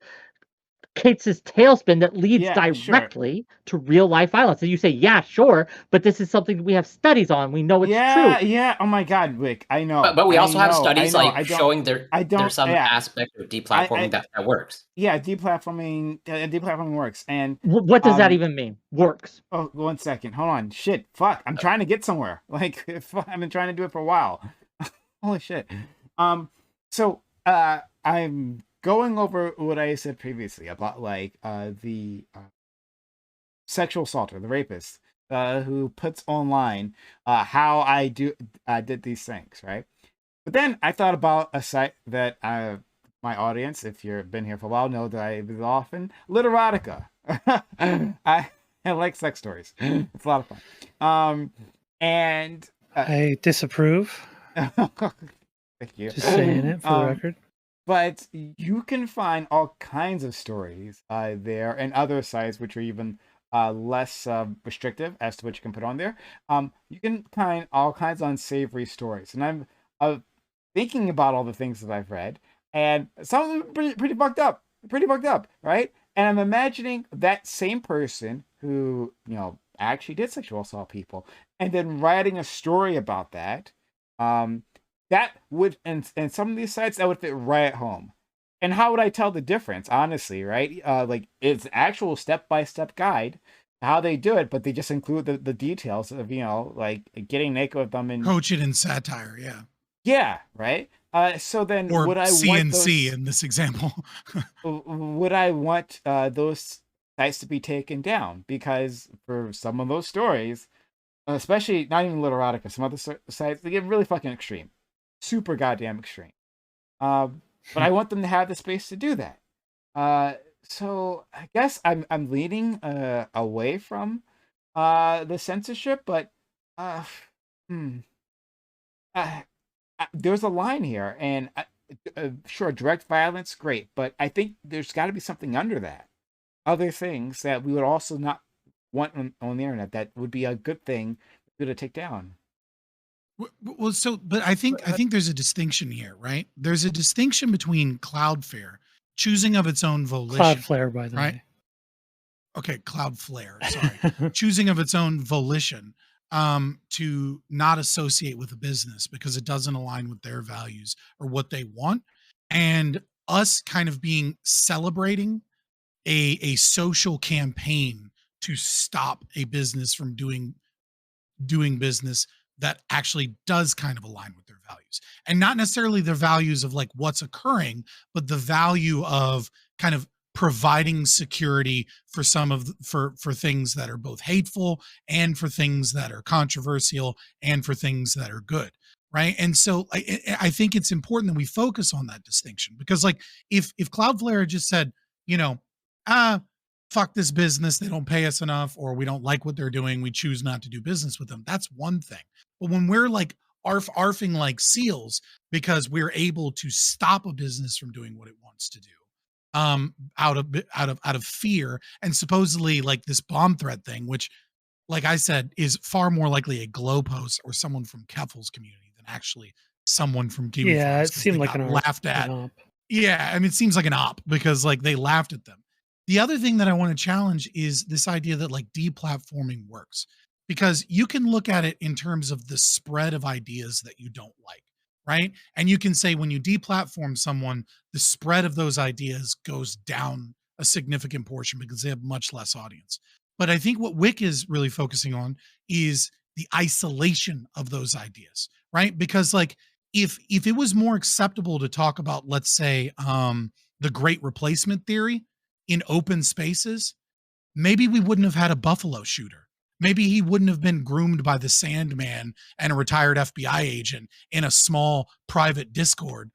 creates this tailspin that leads directly to real life violence. And you say, yeah, sure, but this is something we have studies on. We know it's true. Yeah. Oh my God, Rick, I know. But we also have studies like showing there's some aspect of deplatforming that works. Yeah, deplatforming works. And what does that even mean? Works. Oh, 1 second. Hold on. Shit. Fuck. I'm trying to get somewhere. Like I've been trying to do it for a while. Holy shit. So I'm going over what I said previously about like the sexual assaulter, the rapist, who puts online how I did these things, right? But then I thought about a site that my audience, if you've been here for a while, know that I visit often, Literotica. I like sex stories. It's a lot of fun. And I disapprove. Thank you. Just saying it for the record. But you can find all kinds of stories there, and other sites which are even less restrictive as to what you can put on there. You can find all kinds of unsavory stories, and I'm thinking about all the things that I've read, and some of them are pretty fucked up, right? And I'm imagining that same person who actually did sexual assault people, and then writing a story about that. That would, and some of these sites, that would fit right at home. And how would I tell the difference, honestly, right? Like, it's an actual step-by-step guide how they do it, but they just include the details of, like getting naked with them and coach it in satire, yeah. Yeah, right? So then or would I CNC want in this example? Would I want those sites to be taken down? Because for some of those stories, especially not even Literotica, some other sites, they get really fucking extreme. Super goddamn extreme. But I want them to have the space to do that. So I guess I'm leaning away from the censorship, but there's a line here, and sure, direct violence, great, but I think there's got to be something under that. Other things that we would also not want on the internet that would be a good thing to take down. Well, but I think there's a distinction here, right? There's a distinction between Cloudflare choosing of its own volition. Cloudflare, by the way. Okay, Cloudflare, sorry. Choosing of its own volition to not associate with a business because it doesn't align with their values or what they want. And us kind of celebrating a social campaign to stop a business from doing business that actually does kind of align with their values, and not necessarily the values of like what's occurring, but the value of kind of providing security for for things that are both hateful and for things that are controversial and for things that are good. Right. And so I think it's important that we focus on that distinction, because like if Cloudflare just said, fuck this business, they don't pay us enough, or we don't like what they're doing, we choose not to do business with them, that's one thing. But when we're like arfing like seals because we're able to stop a business from doing what it wants to do, out of fear, and supposedly like this bomb threat thing, which, like I said, is far more likely a glow post or someone from Keffels community than actually someone from KiwiFarms. Yeah, it seemed like an laughed at. Yeah, I mean, it seems like an op because like they laughed at them. The other thing that I want to challenge is this idea that like deplatforming works, because you can look at it in terms of the spread of ideas that you don't like, right? And you can say when you deplatform someone, the spread of those ideas goes down a significant portion because they have much less audience. But I think what Wick is really focusing on is the isolation of those ideas, right? Because like if it was more acceptable to talk about, let's say, the great replacement theory in open spaces, maybe we wouldn't have had a Buffalo shooter. Maybe he wouldn't have been groomed by the Sandman and a retired FBI agent in a small private Discord,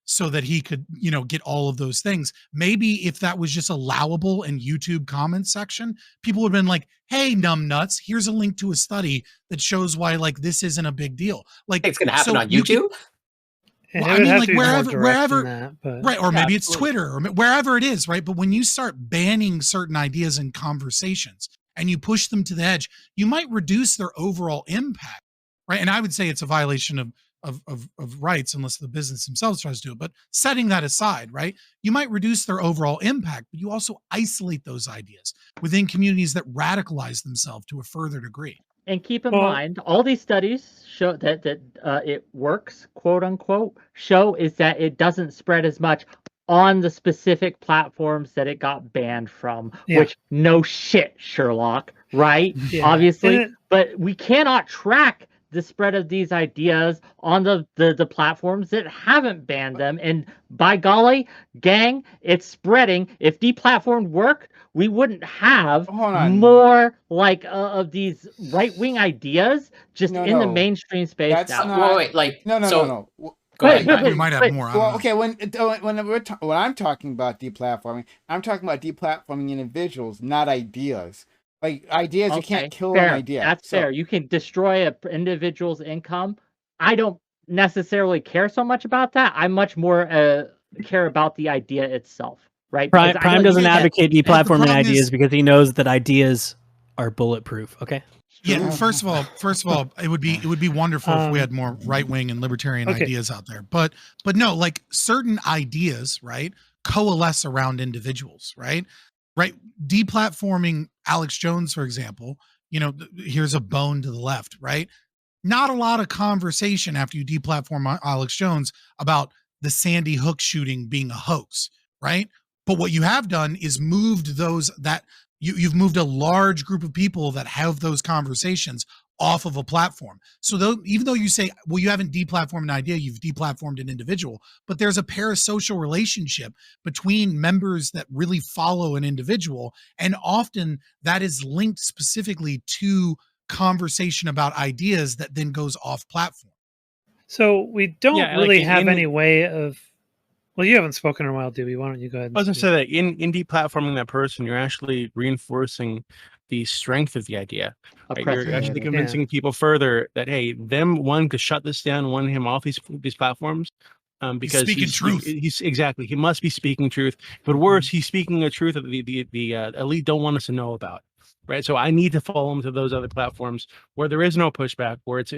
so that he could, get all of those things. Maybe if that was just allowable in YouTube comments section, people would have been like, hey, numbnuts, here's a link to a study that shows why, like, this isn't a big deal. Like, It's going to happen on YouTube? Well, I mean, like wherever, that, right? Or Yeah, maybe it's absolutely. Twitter or wherever it is, right? But when you start banning certain ideas and conversations and you push them to the edge, you might reduce their overall impact, right? And I would say it's a violation of rights unless the business themselves tries to do it. But setting that aside, right? You might reduce their overall impact, but you also isolate those ideas within communities that radicalize themselves to a further degree. And keep in mind, all these studies show that it works, quote unquote, show is that it doesn't spread as much on the specific platforms that it got banned from, which no shit, Sherlock, right? Yeah. Obviously, but we cannot track the spread of these ideas on the platforms that haven't banned them. And by golly, gang, it's spreading. If deplatformed worked, we wouldn't have more like of these right-wing ideas just in the mainstream space. That's now. not. Wait, like, no. Go ahead. We might have more. Well, okay. When I'm talking about deplatforming, I'm talking about deplatforming individuals, not ideas. Like ideas, you can't kill an idea. That's fair. You can destroy an individual's income. I don't necessarily care so much about that. I much more care about the idea itself, right? Prime doesn't advocate deplatforming ideas because he knows that ideas are bulletproof. Okay. Yeah. First of all, it would be wonderful if we had more right wing and libertarian ideas out there. But no, like certain ideas, right, coalesce around individuals, right? Right. Deplatforming Alex Jones, for example, here's a bone to the left, right? Not a lot of conversation after you deplatform Alex Jones about the Sandy Hook shooting being a hoax, right? But what you have done is moved you've moved a large group of people that have those conversations off of a platform. So even though you say, well, you haven't deplatformed an idea, you've deplatformed an individual, but there's a parasocial relationship between members that really follow an individual. And often that is linked specifically to conversation about ideas that then goes off platform. So we don't really have any way of, well, you haven't spoken in a while, Dewey. Why don't you go ahead and I was going to say that in deplatforming that person, you're actually reinforcing the strength of the idea. Right? You're actually convincing people further that, hey, one could shut this down, one him off these platforms. Because he's speaking truth. He must be speaking truth. But worse, he's speaking a truth that the elite don't want us to know about. Right. So I need to follow him to those other platforms where there is no pushback, where it's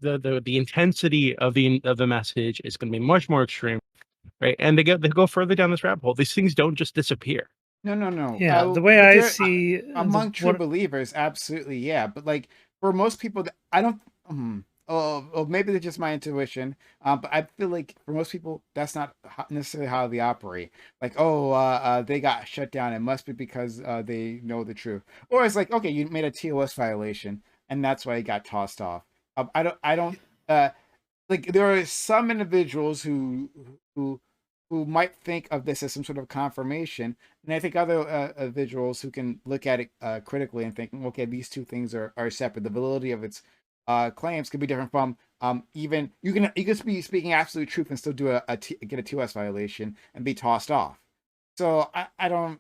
the intensity of the message is going to be much more extreme. Right. And they go further down this rabbit hole. These things don't just disappear. No. Yeah, the way I see among true believers, absolutely, yeah. But like for most people, I don't. Oh, maybe it's just my intuition. But I feel like for most people, that's not necessarily how they operate. Like, they got shut down. It must be because they know the truth. Or it's like, okay, you made a TOS violation, and that's why it got tossed off. I don't. Like there are some individuals who might think of this as some sort of confirmation, and I think other individuals who can look at it critically and think, okay, these two things are separate. The validity of its claims could be different from even you can be speaking absolute truth and still do get a TOS violation and be tossed off. So I don't.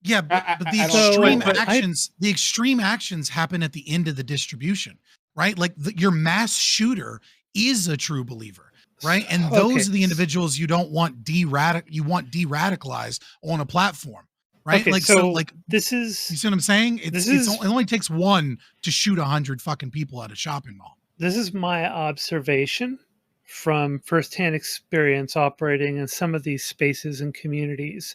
Yeah, but the extreme actions happen at the end of the distribution, right? Like your mass shooter is a true believer, right? And those are the individuals you don't want de-radicalized on a platform, right? Okay, like so this is, you see what I'm saying? It only takes one to shoot 100 fucking people at a shopping mall. This is my observation from firsthand experience operating in some of these spaces and communities,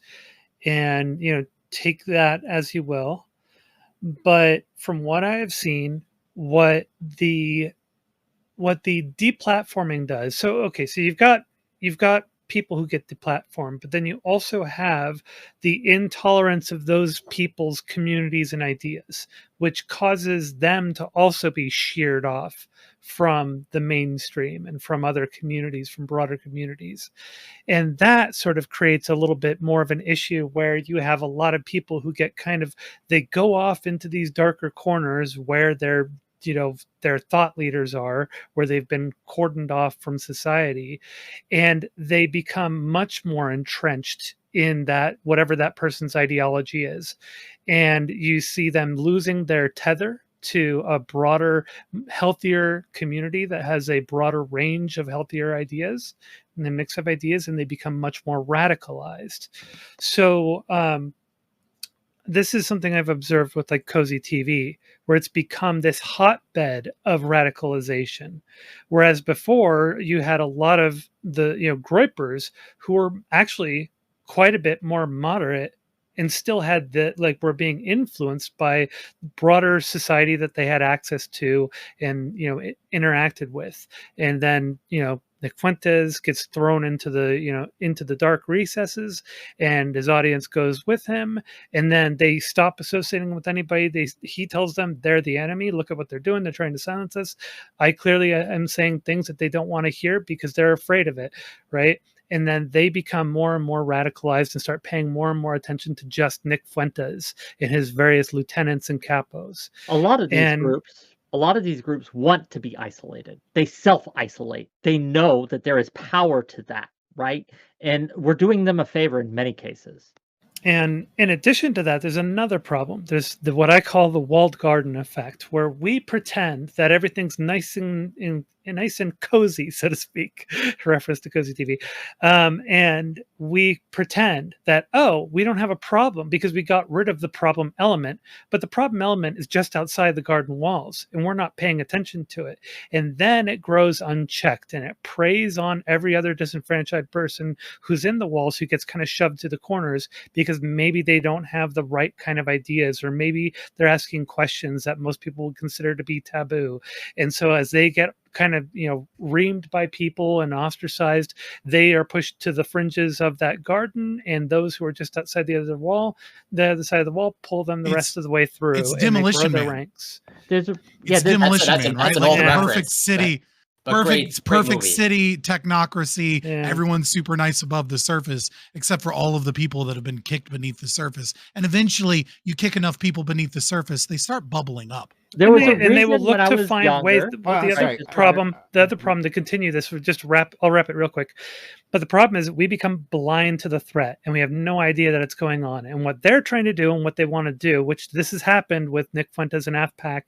and take that as you will. But from what I have seen, what the deplatforming does. So you've got people who get deplatformed, but then you also have the intolerance of those people's communities and ideas, which causes them to also be sheared off from the mainstream and from other communities, from broader communities. And that sort of creates a little bit more of an issue where you have a lot of people who get they go off into these darker corners where their thought leaders are, where they've been cordoned off from society, and they become much more entrenched in that, whatever that person's ideology is. And you see them losing their tether to a broader, healthier community that has a broader range of healthier ideas and a mix of ideas, and they become much more radicalized. So this is something I've observed with like Cozy TV, where it's become this hotbed of radicalization. Whereas before you had a lot of the, groypers who were actually quite a bit more moderate and still had were being influenced by broader society that they had access to and, interacted with. And then, Nick Fuentes gets thrown into the dark recesses, and his audience goes with him. And then they stop associating with anybody. He tells them they're the enemy. Look at what they're doing. They're trying to silence us. I clearly am saying things that they don't want to hear because they're afraid of it, right? And then they become more and more radicalized and start paying more and more attention to just Nick Fuentes and his various lieutenants and capos. A lot of these groups want to be isolated. They self-isolate. They know that there is power to that, right? And we're doing them a favor in many cases. And in addition to that, there's another problem. There's what I call the walled garden effect, where we pretend that everything's nice and cozy, so to speak, reference to Cozy TV. And we pretend that, we don't have a problem because we got rid of the problem element, but the problem element is just outside the garden walls and we're not paying attention to it. And then it grows unchecked and it preys on every other disenfranchised person who's in the walls, who gets kind of shoved to the corners because maybe they don't have the right kind of ideas, or maybe they're asking questions that most people would consider to be taboo. And so as they get kind of reamed by people and ostracized, they are pushed to the fringes of that garden, and those who are just outside the other side of the wall pull them the rest of the way through. It's Demolition their Man. ranks. It's Demolition Man, right? Like perfect city. Perfect city, technocracy. Yeah. Everyone's super nice above the surface, except for all of the people that have been kicked beneath the surface. And eventually, you kick enough people beneath the surface, they start bubbling up. They will look to find ways. The other problem to continue this, I'll wrap it real quick. But the problem is we become blind to the threat and we have no idea that it's going on. And what they're trying to do and what they want to do, which this has happened with Nick Fuentes and AFPAC,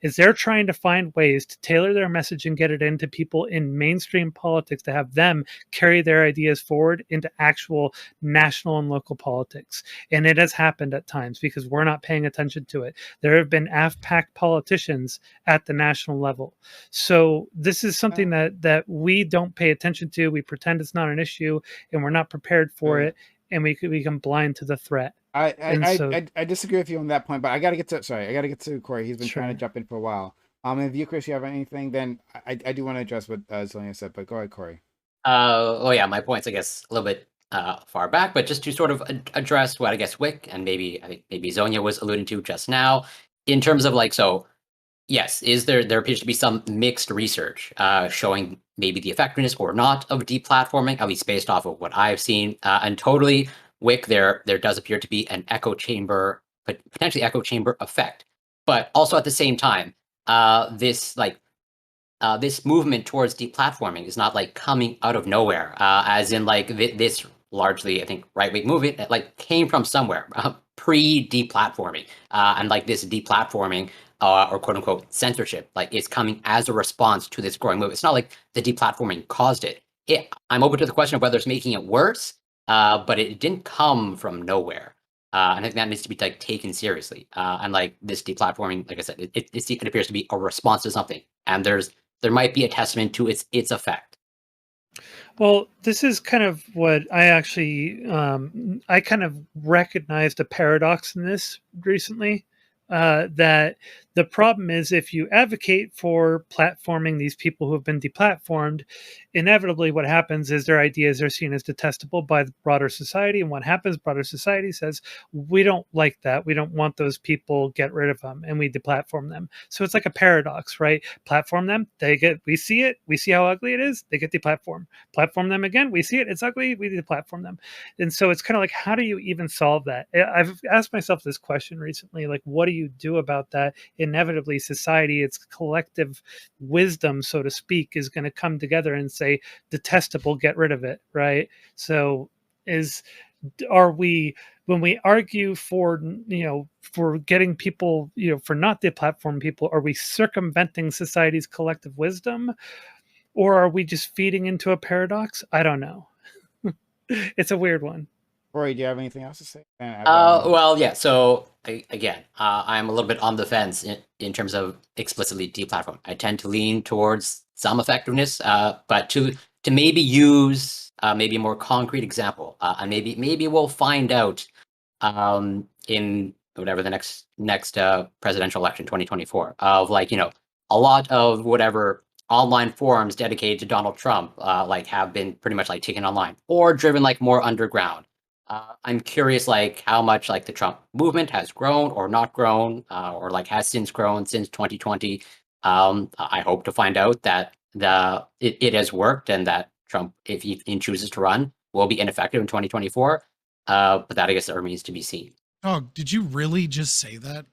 is they're trying to find ways to tailor their message and get it into people in mainstream politics, to have them carry their ideas forward into actual national and local politics. And it has happened at times because we're not paying attention to it. There have been AFPAC politicians at the national level. So this is something that we don't pay attention to. We pretend it's not an issue and we're not prepared for it, and we become blind to the threat. I disagree with you on that point, but I gotta get to Corey. He's been trying to jump in for a while. If you, Chris, you have anything, then I do want to address what Zonia said, but go ahead, Corey. My point's, I guess, a little bit far back, but just to sort of address what I guess Wick and maybe Zonia was alluding to just now, in terms of yes, there appears to be some mixed research showing maybe the effectiveness or not of deplatforming, at least based off of what I've seen. And totally, Wick, there does appear to be an echo chamber, potentially echo chamber effect. But also at the same time, this movement towards deplatforming is not coming out of nowhere, as in this largely, I think, right-wing movement that came from somewhere pre-deplatforming, and this deplatforming or quote unquote censorship is coming as a response to this growing movement. It's not like the deplatforming caused it. I'm open to the question of whether it's making it worse, but it didn't come from nowhere. And I think that needs to be taken seriously. And this deplatforming, like I said, it appears to be a response to something, and there might be a testament to its effect. Well, this is kind of what I actually I kind of recognized a paradox in this recently, that The problem is if you advocate for platforming these people who have been deplatformed, inevitably what happens is their ideas are seen as detestable by the broader society. And what happens, broader society says, we don't like that. We don't want those people, get rid of them, and we deplatform them. So it's like a paradox, right? Platform them, we see it, we see how ugly it is, they get deplatformed. Platform them again, we see it, it's ugly, we deplatform them. And so it's kind of like, how do you even solve that? I've asked myself this question recently, like, what do you do about that? Inevitably, society, its collective wisdom, so to speak, is going to come together and say, detestable, get rid of it, right? So are we, when we argue for, for getting people, for not deplatforming people, are we circumventing society's collective wisdom, or are we just feeding into a paradox? I don't know. It's a weird one. Rory, do you have anything else to say? Well, yeah. So again, I'm a little bit on the fence in terms of explicitly deplatform. I tend to lean towards some effectiveness, but to maybe use maybe a more concrete example, and maybe we'll find out in whatever the next presidential election, 2024, of like, a lot of whatever online forums dedicated to Donald Trump like have been pretty much like taken online or driven like more underground. I'm curious, like, how much like the Trump movement has grown or not grown, or like has since grown since 2020. I hope to find out that it has worked and that Trump, if he chooses to run, will be ineffective in 2024. But that, I guess, remains to be seen. Oh, did you really just say that?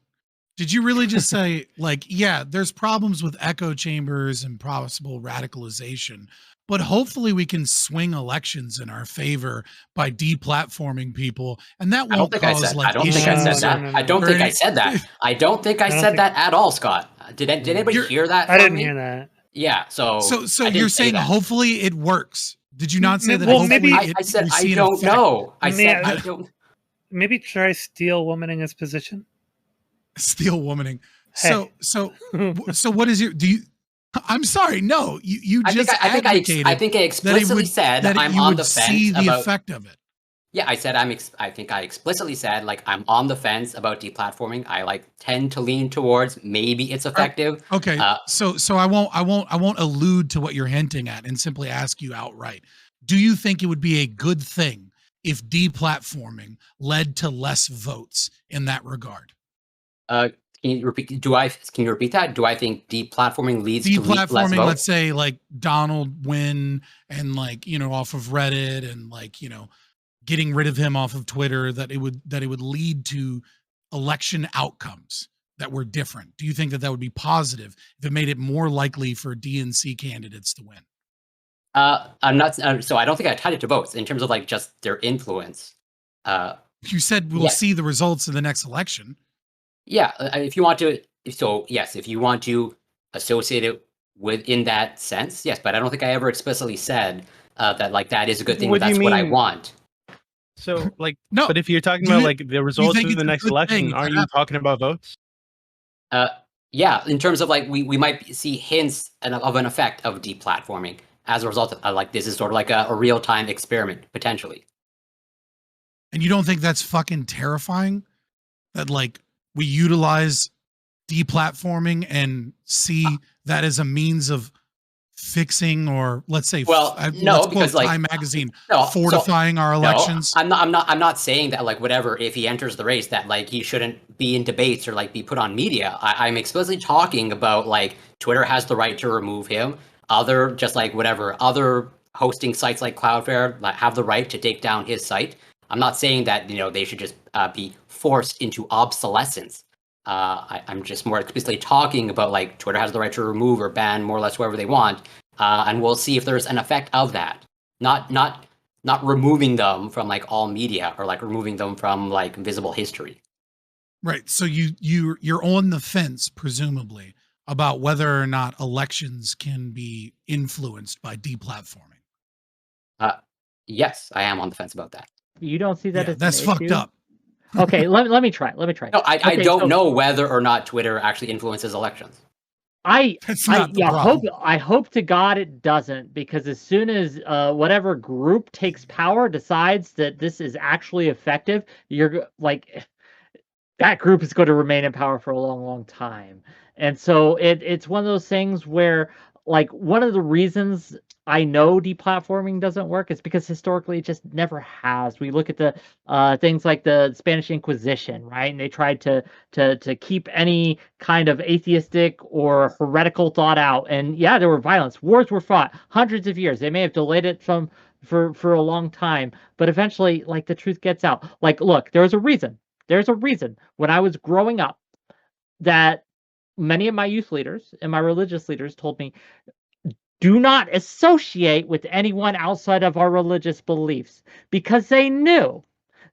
Did you really just say, like, yeah, there's problems with echo chambers and possible radicalization, but hopefully we can swing elections in our favor by deplatforming people, and that won't cause like issues. I don't think I said that. I don't think I said that at all, Scott. Did anybody hear that? I didn't hear that. Yeah. So you're saying hopefully it works. Did you not say that? Well, maybe I said I don't know. I said I don't. Maybe try steel womaning his position. Steel womaning. Hey. So what is your, I'm sorry, no, you just advocated. I think I explicitly said that I'm on the fence see the about effect of it. Yeah, I said I think I explicitly said like I'm on the fence about deplatforming. I like tend to lean towards maybe it's effective. Okay, so I won't allude to what you're hinting at and simply ask you outright. Do you think it would be a good thing if deplatforming led to less votes in that regard? Can you repeat? Can you repeat that? Do I think deplatforming leads to less votes? Let's say like Donald win and like off of Reddit and like getting rid of him off of Twitter, that it would lead to election outcomes that were different. Do you think that would be positive if it made it more likely for DNC candidates to win? I'm not. So I don't think I tied it to votes in terms of like just their influence. You said we'll see the results in the next election. Yeah, if you want to. So yes, if you want to associate it in that sense, yes. But I don't think I ever explicitly said that like that is a good thing. That's what I want. So like no. But if you're talking about like the results of the next election, are you talking about votes? Yeah, in terms of like we might see hints of an effect of deplatforming as a result of like this is sort of like a real-time experiment potentially. And you don't think that's fucking terrifying? That like we utilize deplatforming and see that as a means of fixing, or let's say, no, because like Time Magazine, fortifying our elections. No, I'm not saying that like whatever, if he enters the race, that like he shouldn't be in debates or like be put on media. I'm explicitly talking about like Twitter has the right to remove him. Other hosting sites like Cloudflare have the right to take down his site. I'm not saying that they should just be forced into obsolescence. I'm just more explicitly talking about like Twitter has the right to remove or ban more or less whoever they want, and we'll see if there's an effect of that. Not removing them from like all media or like removing them from like visible history. Right. So you're on the fence, presumably, about whether or not elections can be influenced by deplatforming. Yes, I am on the fence about that. You don't see that as that's fucked up. Okay, let me try. No, I don't know whether or not Twitter actually influences elections. I hope to God it doesn't, because as soon as whatever group takes power decides that this is actually effective, you're like, that group is going to remain in power for a long, long time. And so it's one of those things where, like, one of the reasons I know deplatforming doesn't work is because historically it just never has. We look at the things like the Spanish Inquisition, right? And they tried to keep any kind of atheistic or heretical thought out. And yeah, there were violence. Wars were fought hundreds of years. They may have delayed it for a long time, but eventually, like, the truth gets out. Like, look, there's a reason when I was growing up that many of my youth leaders and my religious leaders told me, do not associate with anyone outside of our religious beliefs, because they knew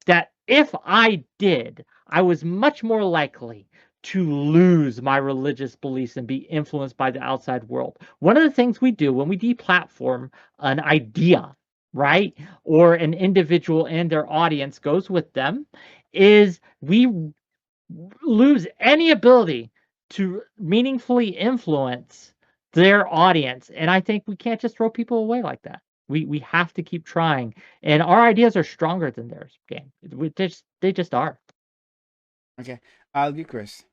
that if I did, I was much more likely to lose my religious beliefs and be influenced by the outside world. One of the things we do when we deplatform an idea, right, or an individual and their audience goes with them, is we lose any ability to meaningfully influence their audience. And I think we can't just throw people away like that. We have to keep trying. And our ideas are stronger than theirs, gang. They just are. Okay. You, Chris.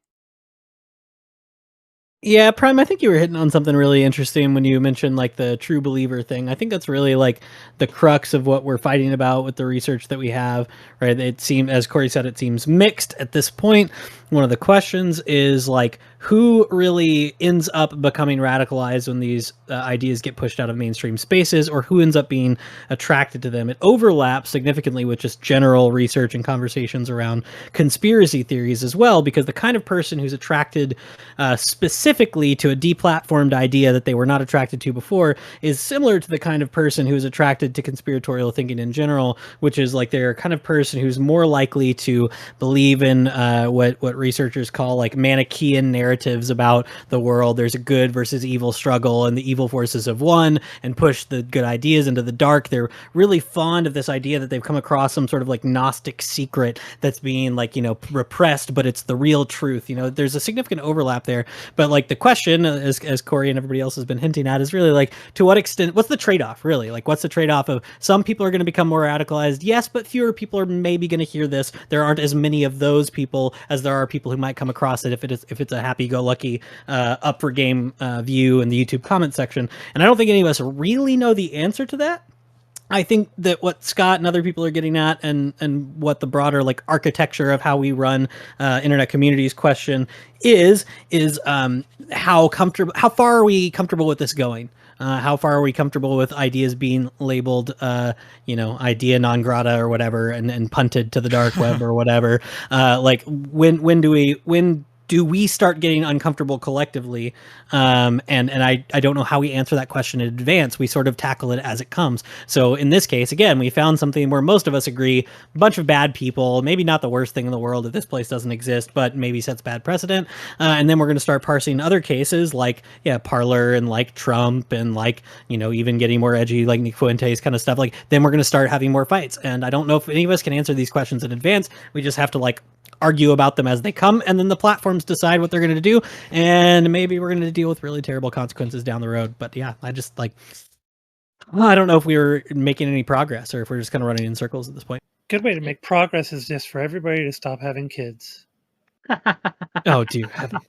Yeah, Prime, I think you were hitting on something really interesting when you mentioned like the true believer thing. I think that's really like the crux of what we're fighting about with the research that we have, right? It seems, as Corey said, it seems mixed at this point. One of the questions is like, who really ends up becoming radicalized when these ideas get pushed out of mainstream spaces, or who ends up being attracted to them? It overlaps significantly with just general research and conversations around conspiracy theories as well, because the kind of person who's attracted specifically to a deplatformed idea that they were not attracted to before is similar to the kind of person who's attracted to conspiratorial thinking in general, which is like they're a kind of person who's more likely to believe in what researchers call like Manichaean narratives about the world. There's a good versus evil struggle, and the evil forces have won and pushed the good ideas into the dark. They're really fond of this idea that they've come across some sort of like Gnostic secret that's being like, repressed, but it's the real truth. There's a significant overlap there. But like the question, as Corey and everybody else has been hinting at, is really like, to what extent, what's the trade-off really? Like, what's the trade-off of some people are going to become more radicalized? Yes, but fewer people are maybe going to hear this. There aren't as many of those people as there are people who might come across it if it's a happy-go-lucky up for game view in the YouTube comment section. And I don't think any of us really know the answer to that. I think that what Scott and other people are getting at, and what the broader like architecture of how we run internet communities question is how far are we comfortable with this going? How far are we comfortable with ideas being labeled, idea non grata or whatever, and punted to the dark web or whatever? Like when do we start getting uncomfortable collectively? And I don't know how we answer that question in advance. We sort of tackle it as it comes. So in this case, again, we found something where most of us agree, a bunch of bad people, maybe not the worst thing in the world if this place doesn't exist, but maybe sets bad precedent. And then we're going to start parsing other cases like, Parler and like Trump and like, even getting more edgy like Nick Fuentes kind of stuff. Like, then we're going to start having more fights. And I don't know if any of us can answer these questions in advance. We just have to like argue about them as they come, and then the platforms decide what they're going to do, and maybe we're going to deal with really terrible consequences down the road. But yeah, I just like, I don't know if we were making any progress or if we're just kind of running in circles at this point. Good way to make progress is just for everybody to stop having kids. Oh, dear heaven.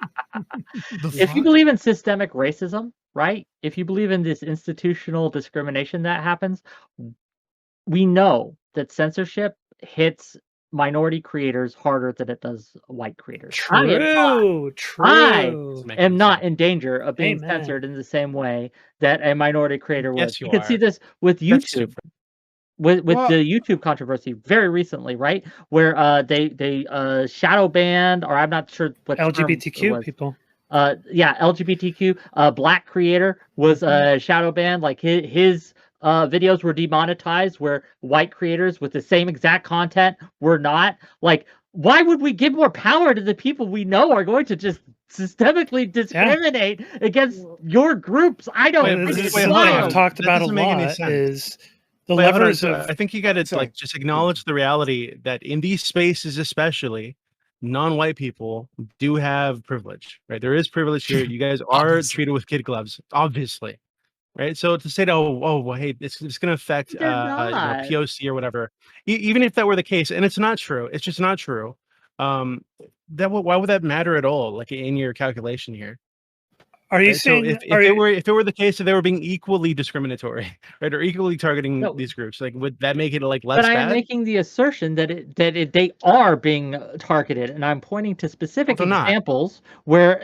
If you believe in systemic racism, right? If you believe in this institutional discrimination that happens, we know that censorship hits minority creators harder than it does white creators. True. I am not in danger of being censored in the same way that a minority creator would. Yes, you can are. see this with YouTube. With the YouTube controvery very recently, right? Where they shadow banned, or I'm not sure what LGBTQ people. LGBTQ black creator was shadow banned. Like his videos were demonetized, where white creators with the same exact content were not. Like, why would we give more power to the people we know are going to just systemically discriminate against your groups? I don't. This is something I've talked about a lot. Is the levers of. I think you got to like just acknowledge the reality that in these spaces, especially, non-white people do have privilege, right? There is privilege here. You guys are treated with kid gloves, obviously. Right, so to say that, well, hey, it's going to affect POC or whatever, even if that were the case, and it's not true, it's just not true. why would that matter at all? Like in your calculation here. Are you Right? So saying if it were the case that they were being equally discriminatory, right, or equally targeting No. these groups, like would that make it like But less I am bad? making the assertion that they are being targeted, and I'm pointing to specific they're not. examples where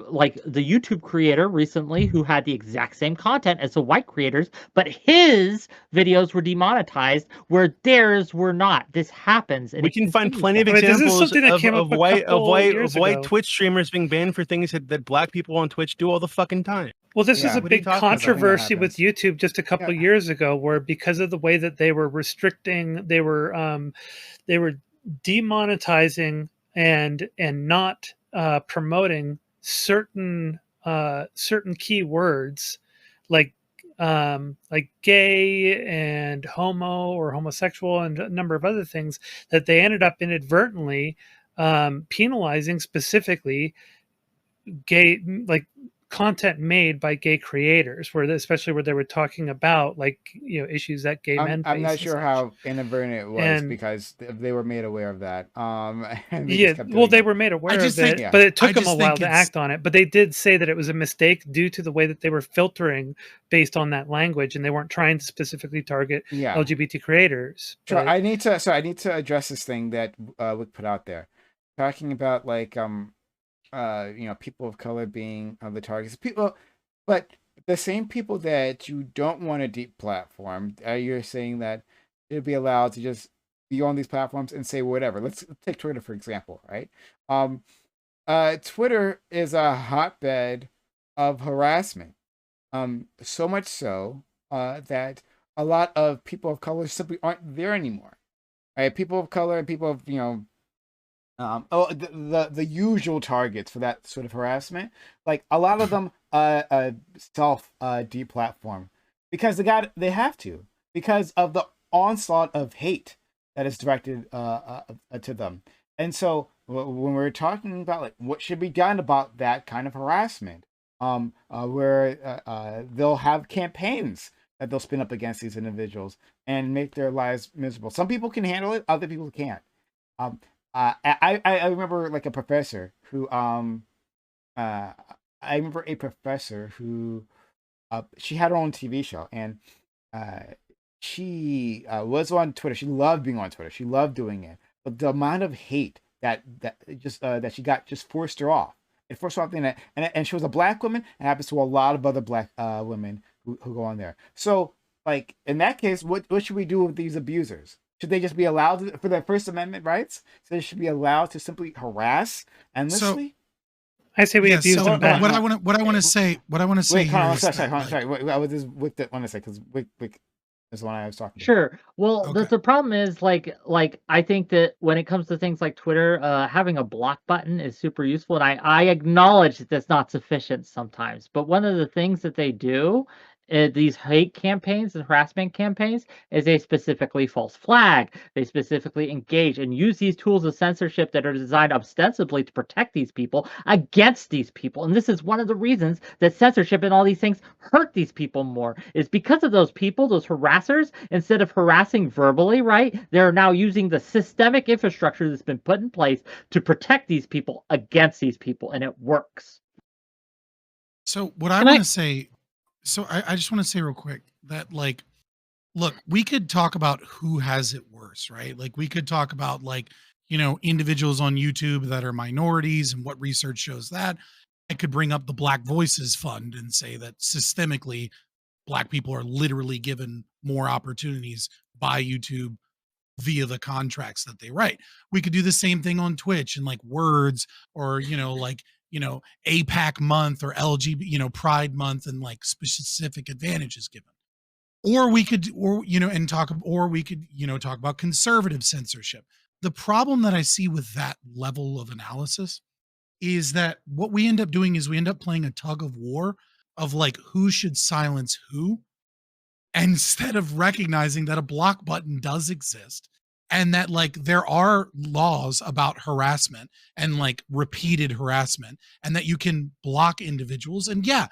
like the YouTube creator recently who had the exact same content as the white creators, but his videos were demonetized where theirs were not. This happens, and We it can find continues plenty of to Wait, this is examples something that came of up a couple years ago. Twitch streamers being banned for things that black people on Twitch do all the fucking time. Well, this was Yeah. a What are you big talking about? controversy That with YouTube just a couple Yeah. years ago, where because of the way that they were restricting, they were demonetizing and not promoting certain keywords like gay and homo or homosexual and a number of other things, that they ended up inadvertently penalizing specifically gay, like content made by gay creators, especially where they were talking about issues that gay men face. I'm not and sure such. how inadvertent it was And- because they were made aware of that. And Yeah, kept well, doing they it. were made aware just of it, think- Yeah. but it I took them a just while think to it's- act on it. But they did say that it was a mistake due to the way that they were filtering based on that language, and they weren't trying to specifically target Yeah. LGBT creators. Sure, But- I need to address this thing that Wick put out there, talking about people of color being the targets. People, but the same people that you don't want to deplatform, you're saying that it'd be allowed to just be on these platforms and say whatever. Let's take Twitter for example, right? Twitter is a hotbed of harassment. So much so that a lot of people of color simply aren't there anymore. Right? People of color and people of the usual targets for that sort of harassment, like a lot of them self deplatform because they have to, because of the onslaught of hate that is directed to them. And so when we're talking about like what should be done about that kind of harassment, where they'll have campaigns that they'll spin up against these individuals and make their lives miserable. Some people can handle it, other people can't. I remember like a professor who she had her own TV show, and she was on Twitter. She loved being on Twitter. She loved doing it, but the amount of hate that she got just forced her off. It forced her off the internet, and she was a black woman. It happens to a lot of other black women who go on there. So, like in that case, what should we do with these abusers? Should they just be allowed to, for their First Amendment rights? So they should be allowed to simply harass endlessly. I say we Yeah, abuse so them back. what I want to say Wait, here hold on, is that, sorry. like, Wait, I was just Wick that want to say because Wick is the one I was talking to. Sure. Well, Okay. the problem is like I think that when it comes to things like Twitter, having a block button is super useful, and I acknowledge that that's not sufficient sometimes. But one of the things that they do, these hate campaigns and harassment campaigns, is they specifically false flag. They specifically engage and use these tools of censorship that are designed ostensibly to protect these people against these people. And this is one of the reasons that censorship and all these things hurt these people more, is because of those people, those harassers. Instead of harassing verbally, right, they're now using the systemic infrastructure that's been put in place to protect these people against these people, and it works. So what I Can I- want to say, I just want to say real quick that like, look, we could talk about who has it worse, right? Like we could talk about like, individuals on YouTube that are minorities and what research shows that. I could bring up the Black Voices Fund and say that systemically Black people are literally given more opportunities by YouTube via the contracts that they write. We could do the same thing on Twitch and like words or, APAC month or LGBT, Pride month and like specific advantages given. Or we could, talk about conservative censorship. The problem that I see with that level of analysis is that what we end up doing is we end up playing a tug of war of like who should silence who, instead of recognizing that a block button does exist and that like there are laws about harassment and like repeated harassment and that you can block individuals. And yeah,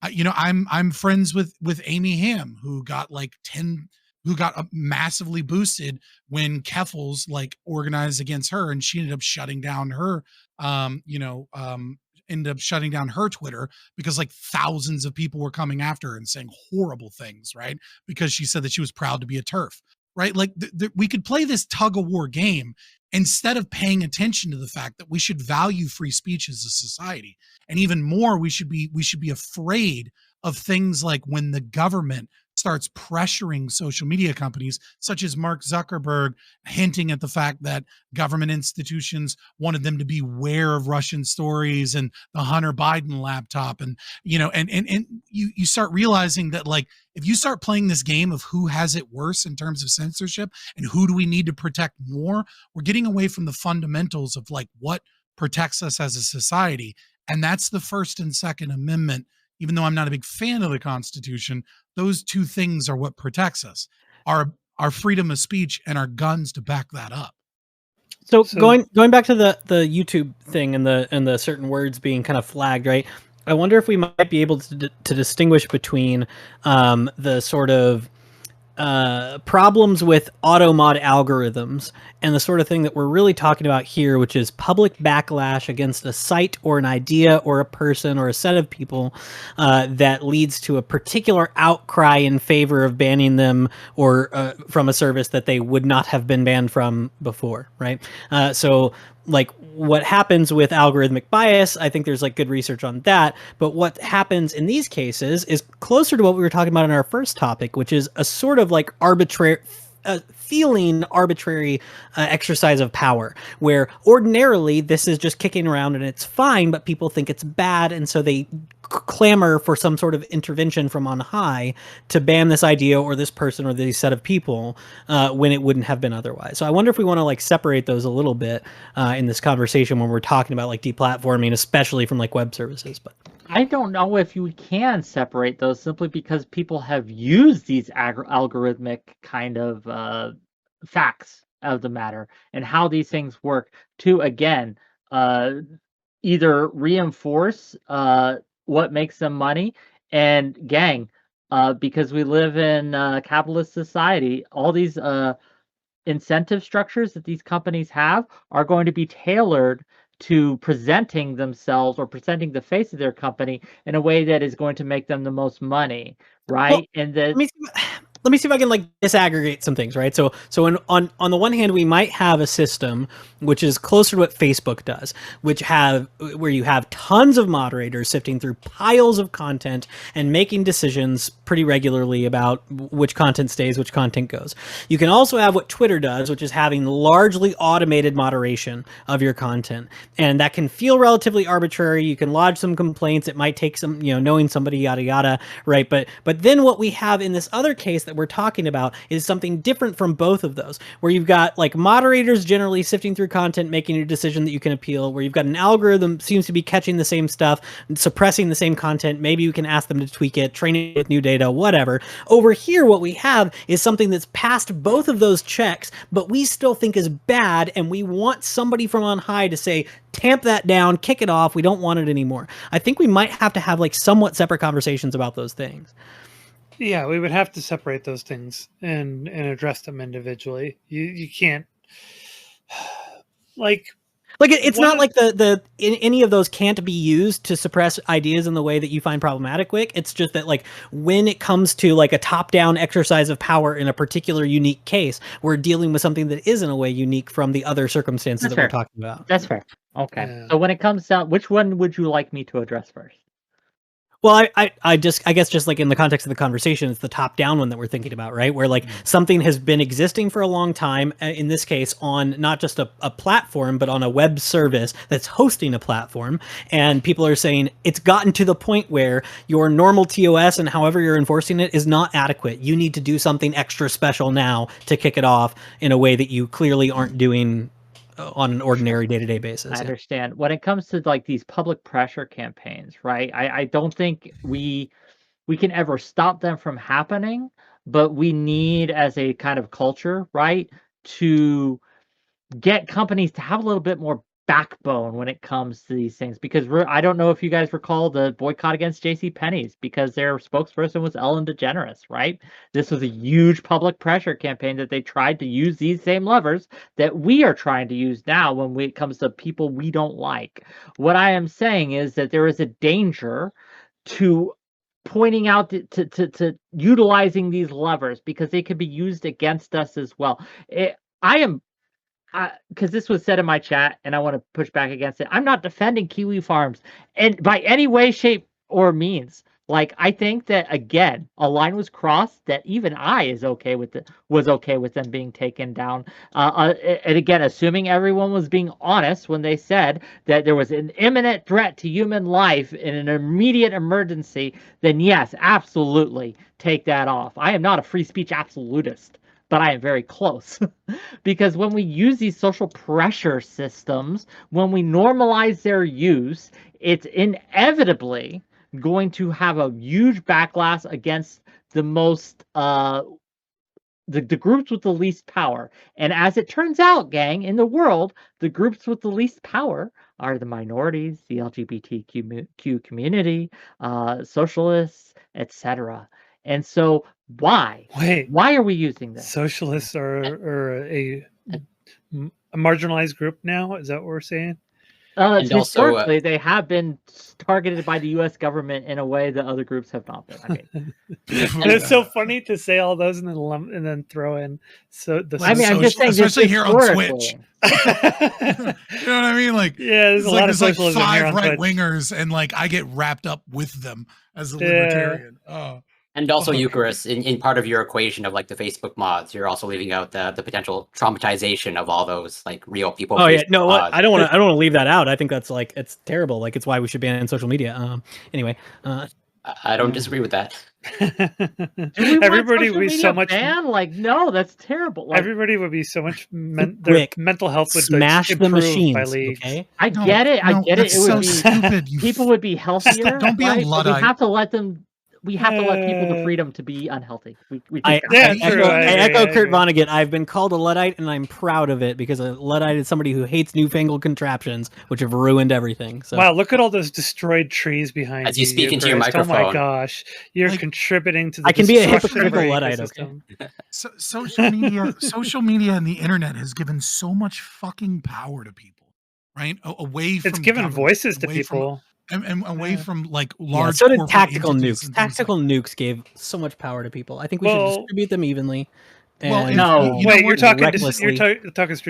I'm friends with Amy Hamm, who got like 10 who got massively boosted when Keffels like organized against her, and she ended up shutting down her, ended up shutting down her Twitter because like thousands of people were coming after her and saying horrible things, right? Because she said that she was proud to be a TERF, right? Like we could play this tug of war game instead of paying attention to the fact that we should value free speech as a society. And even more, we should be afraid of things like when the government starts pressuring social media companies such as Mark Zuckerberg, hinting at the fact that government institutions wanted them to beware of Russian stories and the Hunter Biden laptop. And, and you start realizing that, like, if you start playing this game of who has it worse in terms of censorship and who do we need to protect more, we're getting away from the fundamentals of like what protects us as a society. And that's the First and Second Amendment. Even though I'm not a big fan of the Constitution, those two things are what protects us, our freedom of speech and our guns to back that up. So going back to the YouTube thing and the certain words being kind of flagged, right? I wonder if we might be able to distinguish between the sort of problems with auto mod algorithms and the sort of thing that we're really talking about here, which is public backlash against a site or an idea or a person or a set of people that leads to a particular outcry in favor of banning them or from a service that they would not have been banned from before, right? So like what happens with algorithmic bias, I think there's like good research on that. But what happens in these cases is closer to what we were talking about in our first topic, which is a sort of like arbitrary exercise of power, where ordinarily this is just kicking around and it's fine, but people think it's bad. And so they clamor for some sort of intervention from on high to ban this idea or this person or this set of people when it wouldn't have been otherwise. So I wonder if we want to like separate those a little bit in this conversation when we're talking about like deplatforming, especially from like web services. But I don't know if you can separate those simply because people have used these algorithmic kind of facts of the matter and how these things work to, again, either reinforce what makes them money. And gang, because we live in a capitalist society, all these incentive structures that these companies have are going to be tailored to presenting themselves or presenting the face of their company in a way that is going to make them the most money, right? Well, and that let me see if I can like disaggregate some things, right? So on the one hand, we might have a system which is closer to what Facebook does, where you have tons of moderators sifting through piles of content and making decisions pretty regularly about which content stays, which content goes. You can also have what Twitter does, which is having largely automated moderation of your content. And that can feel relatively arbitrary. You can lodge some complaints. It might take some, knowing somebody, yada, yada, right? But then what we have in this other case that we're talking about is something different from both of those, where you've got like moderators generally sifting through content, making a decision that you can appeal, where you've got an algorithm seems to be catching the same stuff, suppressing the same content. Maybe you can ask them to tweak it, train it with new data, whatever. Over here, what we have is something that's passed both of those checks, but we still think is bad, and we want somebody from on high to say, tamp that down, kick it off, we don't want it anymore. I think we might have to have like somewhat separate conversations about those things. Yeah, we would have to separate those things and address them individually. You can't like it's not like any of those can't be used to suppress ideas in the way that you find problematic, Wick. It's just that like when it comes to like a top-down exercise of power in a particular unique case, we're dealing with something that is in a way unique from the other circumstances that we're talking about. That's fair. Okay. Yeah. So when it comes down, which one would you like me to address first? Well, I guess just like in the context of the conversation, it's the top-down one that we're thinking about, right? Where like something has been existing for a long time, in this case on not just a platform, but on a web service that's hosting a platform. And people are saying it's gotten to the point where your normal TOS and however you're enforcing it is not adequate. You need to do something extra special now to kick it off in a way that you clearly aren't doing on an ordinary day-to-day basis. I understand. When it comes to like these public pressure campaigns, right? I don't think we can ever stop them from happening, but we need as a kind of culture, right, to get companies to have a little bit more backbone when it comes to these things, because I don't know if you guys recall the boycott against JCPenney's because their spokesperson was Ellen DeGeneres, right? This was a huge public pressure campaign that they tried to use these same levers that we are trying to use now when it comes to people we don't like. What I am saying is that there is a danger to pointing out to utilizing these levers because they could be used against us as well. Because this was said in my chat, and I want to push back against it. I'm not defending KiwiFarms, and by any way, shape, or means. Like, I think that again, a line was crossed that even I was okay with them being taken down. And again, assuming everyone was being honest when they said that there was an imminent threat to human life in an immediate emergency, then yes, absolutely take that off. I am not a free speech absolutist, but I am very close. Because when we use these social pressure systems, when we normalize their use, it's inevitably going to have a huge backlash against the most the groups with the least power. And as it turns out, gang, in the world, the groups with the least power are the minorities, the LGBTQ community, socialists, etc. And so why are we using this? Socialists are a marginalized group now? Is that what we're saying? Historically, they have been targeted by the U.S. government in a way that other groups have not been. I mean, it's so funny to say all those and then throw in. I'm just saying, especially here on Twitch. You know what I mean? Like, yeah, there's a lot of socialism like 5 here on right wingers, and like I get wrapped up with them as a libertarian. And also, Eucharist, in part of your equation of like the Facebook mods, you're also leaving out the potential traumatization of all those like real people. Oh yeah, no, I don't want to leave that out. I think that's like it's terrible. Like it's why we should ban social media. Anyway, I don't disagree with that. Everybody would be so much ban? Like no, that's terrible. Like, everybody would be so much their mental health would smash the machines. By leagues. Okay, I get it. It would so be stupid. People would be healthier. Don't be right? a Luddite. We have to let them. We have to let people the freedom to be unhealthy. I echo Kurt Vonnegut. I've been called a Luddite, and I'm proud of it because a Luddite is somebody who hates newfangled contraptions, which have ruined everything. So. Wow, look at all those destroyed trees behind you. As you speak into your microphone. Oh my gosh, you're contributing to the I can be a hypocritical Luddite, okay? So, social media and the internet has given so much fucking power to people, right? Away from it's given voices to people. And away from like large. So did tactical nukes. Tactical nukes gave so much power to people. I think we should distribute them evenly. You're talking strategic.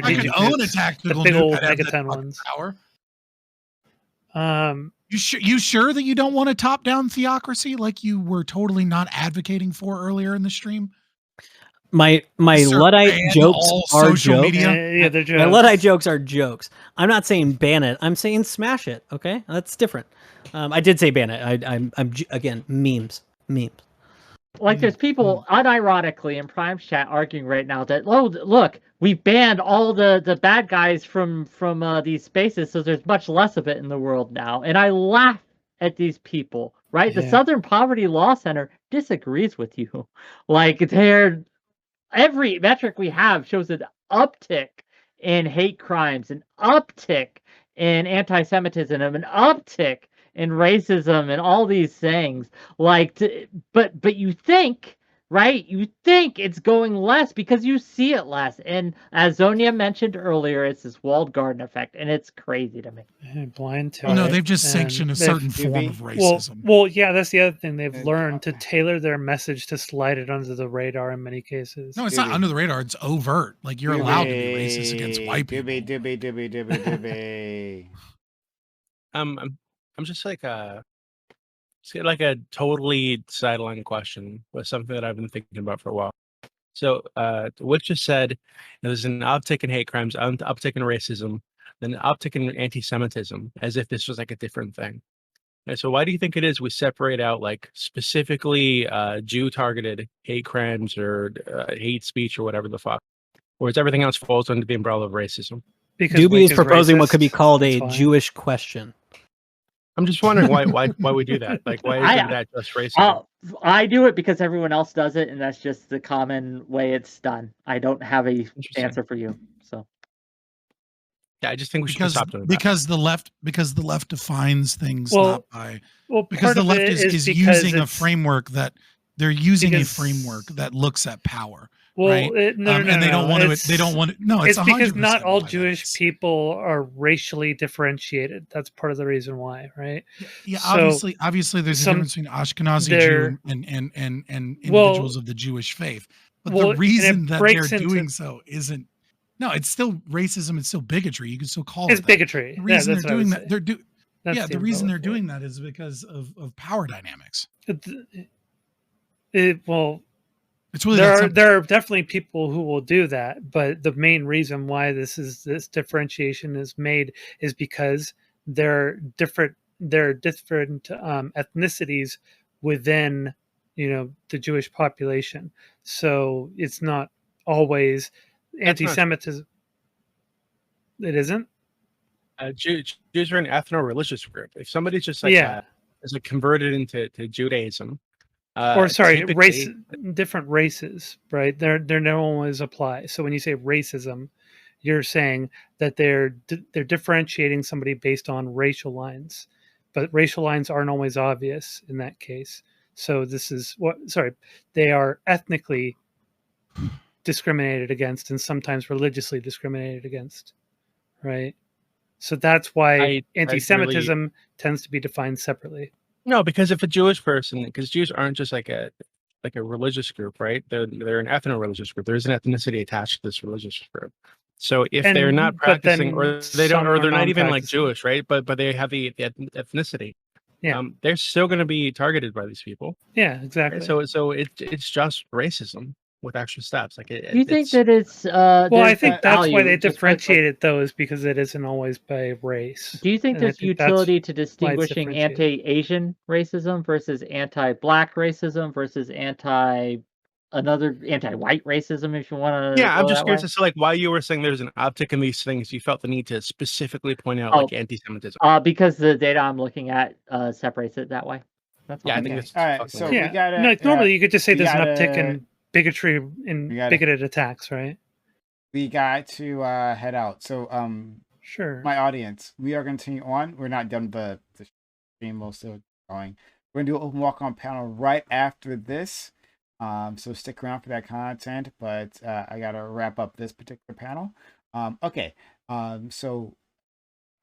I can own a tactical the big nuke. old megaton ones. Power. You sure that you don't want a top-down theocracy like you were totally not advocating for earlier in the stream? My Luddite jokes are jokes. Yeah, they're jokes. My Luddite jokes are jokes. I'm not saying ban it. I'm saying smash it. Okay, that's different. I did say ban it. I'm again memes. Like there's people unironically in Prime's chat arguing right now that look, we banned all the bad guys from these spaces, so there's much less of it in the world now. And I laugh at these people. Right, the Southern Poverty Law Center disagrees with you. Like every metric we have shows an uptick in hate crimes, an uptick in anti-Semitism, an uptick in racism, and all these things. Like, but you think, right? You think it's going less because you see it less. And as Zonia mentioned earlier, it's this walled garden effect, and it's crazy to me. Blind to No, they've just sanctioned a certain form of racism. Well, yeah, that's the other thing. They've learned to tailor their message to slide it under the radar in many cases. No, it's not under the radar. It's overt. Like you're allowed to be racist against white people. I'm just like a totally sideline question, but something that I've been thinking about for a while. So, Witch just said there's an uptick in hate crimes, an uptick in racism, then an uptick in anti-Semitism, as if this was like a different thing. And so, why do you think it is we separate out like specifically Jew-targeted hate crimes or hate speech or whatever the fuck, whereas everything else falls under the umbrella of racism? Because Doobie is proposing what could be called a Jewish question. I'm just wondering why we do that. Like, why isn't that just racism? I do it because everyone else does it, and that's just the common way it's done. I don't have a answer for you. So, Yeah, I just think we should because stop doing that. because the left defines things Well, not by because part the of left it is because using a it's- framework that they're using a because- framework that looks at power. Well, right? no, And they don't want to. They don't want to. No, it's It's because 100% not all why that Jewish is. people are racially differentiated. That's part of the reason why, right? Yeah, So, obviously, there's a some- difference between Ashkenazi they're- Jew and Well- individuals of the Jewish faith. But well, the and reason it that breaks they're into- doing so isn't. No, it's still racism. It's still bigotry. You can still call It's it that. bigotry. The reason that's they're what I doing would that, say. they're do. That's Yeah, the the reason they're umbrella for it. doing that is because of power dynamics. Well, It's really that simple. there are definitely people who will do that, but the main reason why this differentiation is made is because there are different ethnicities within the Jewish population. So it's not always anti-Semitism. It isn't. Jews are an ethno-religious group. If somebody's just is converted into Judaism, or sorry, typically- different races, right? They're don't always apply. So when you say racism, you're saying that they're differentiating somebody based on racial lines, but racial lines aren't always obvious in that case. So this is they are ethnically discriminated against and sometimes religiously discriminated against, right? So that's why anti-Semitism tends to be defined separately. No, because if a Jewish person, because Jews aren't just like a religious group, right? They're an ethno-religious group. There's an ethnicity attached to this religious group. So if they're not practicing, or they don't, or they're not even like Jewish, right? But they have the ethnicity. Yeah, they're still going to be targeted by these people. Yeah, exactly. Right? So it's just racism with extra steps. Like Do you think that it's well, I think that's why value, they just differentiate it though, is because it isn't always by race. Do you think And I there's think that's utility to why it's distinguishing differentiated. anti-Asian racism versus anti-black racism versus anti-white racism, if you want to? Yeah, I'm just curious as to like why you were saying there's an uptick in these things. You felt the need to specifically point out like anti-Semitism. Because the data I'm looking at separates it that way. That's all. Yeah, I think that's all right. So we Yeah, gotta no, normally you could just say we there's an gotta- uptick in bigotry and we gotta- bigoted attacks, right? we got to head out. So Sure. my audience, we are going to continue on. We're not done the stream. We're still going. We're going to do an open walk on panel right after this. So stick around for that content. But I got to wrap up this particular panel. Okay. So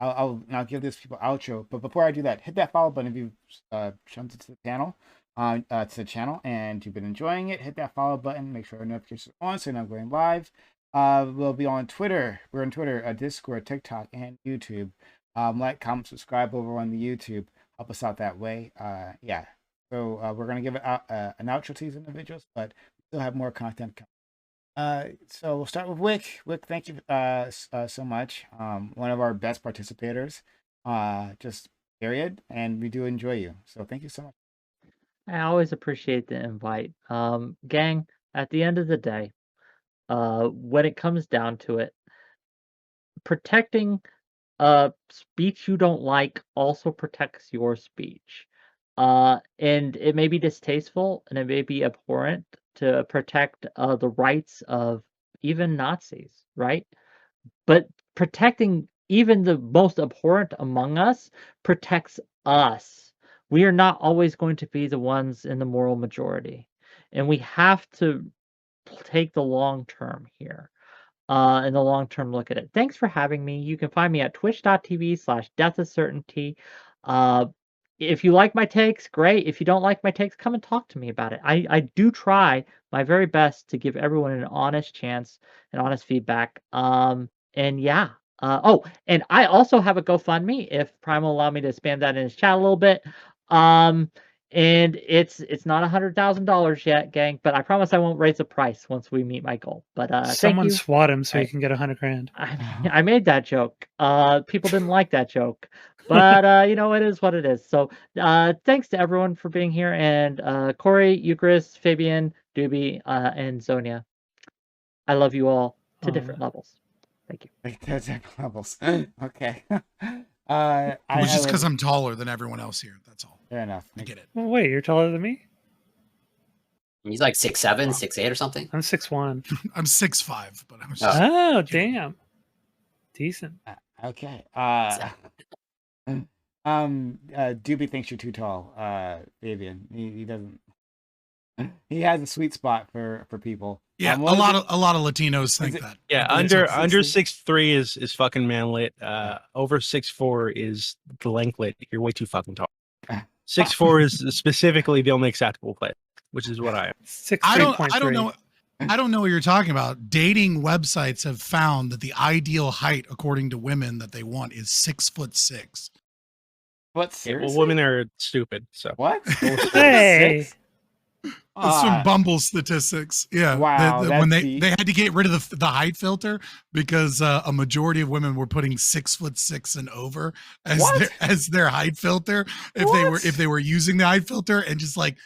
I'll now give this people outro. But before I do that, hit that follow button if you jumped into the panel. To the channel and you've been enjoying it. Hit that follow button. Make sure our notifications are on so you're not going live. We'll be on Twitter. We're on Twitter, Discord, TikTok, and YouTube. Like, comment, subscribe over on the YouTube. Help us out that way. Yeah. So we're gonna give it an outro to these individuals, but we still have more content coming. So we'll start with Wick. Wick, thank you so much. One of our best participators. Just period, and we do enjoy you. So thank you so much. I always appreciate the invite. Gang, at the end of the day, when it comes down to it, protecting speech you don't like also protects your speech. And it may be distasteful and it may be abhorrent to protect the rights of even Nazis, right? But protecting even the most abhorrent among us protects us. We are not always going to be the ones in the moral majority. And we have to take the long term here. And the long term look at it. Thanks for having me. You can find me at twitch.tv/deathofcertainty. If you like my takes, great. If you don't like my takes, come and talk to me about it. I do try my very best to give everyone an honest chance and honest feedback. And yeah. And I also have a GoFundMe if Prime will allow me to spam that in his chat a little bit. And it's not $100,000 yet, gang, but I promise I won't raise the price once we meet my goal. But Someone thank you. swat him so you can get $100,000. I made that joke. People didn't like that joke, but it is what it is. So thanks to everyone for being here, and Corey, Eucharist, Fabian, Doobie, and Zonia. I love you all to different levels. Thank you. Different levels. Okay. Which is because I'm taller than everyone else here. That's all. Fair enough. I get it. Well, wait, you're taller than me? He's like 6'7", 6'8", or something. I'm 6'1". I'm 6'5", but I was just Oh, damn. Decent. Okay. Doobie thinks you're too tall, Fabian. He doesn't. He has a sweet spot for people. Yeah, What a is lot it? of Latinos Is think it- that. Yeah, But it's okay. under 6'3"? 6'3" is fucking manlit. Over 6'4" is the lengthlit. You're way too fucking tall. 6'4" is specifically the only acceptable place, which is what I am. 6'3.3". I don't know what you're talking about. Dating websites have found that the ideal height, according to women, that they want is 6'6". What? Yeah, Seriously? well, women are stupid. So What? Hey. 6'6"? That's from Bumble statistics. Yeah. Wow, When that's they had to get rid of the height filter because a majority of women were putting 6'6" and over as their height filter if they were using the height filter, and just like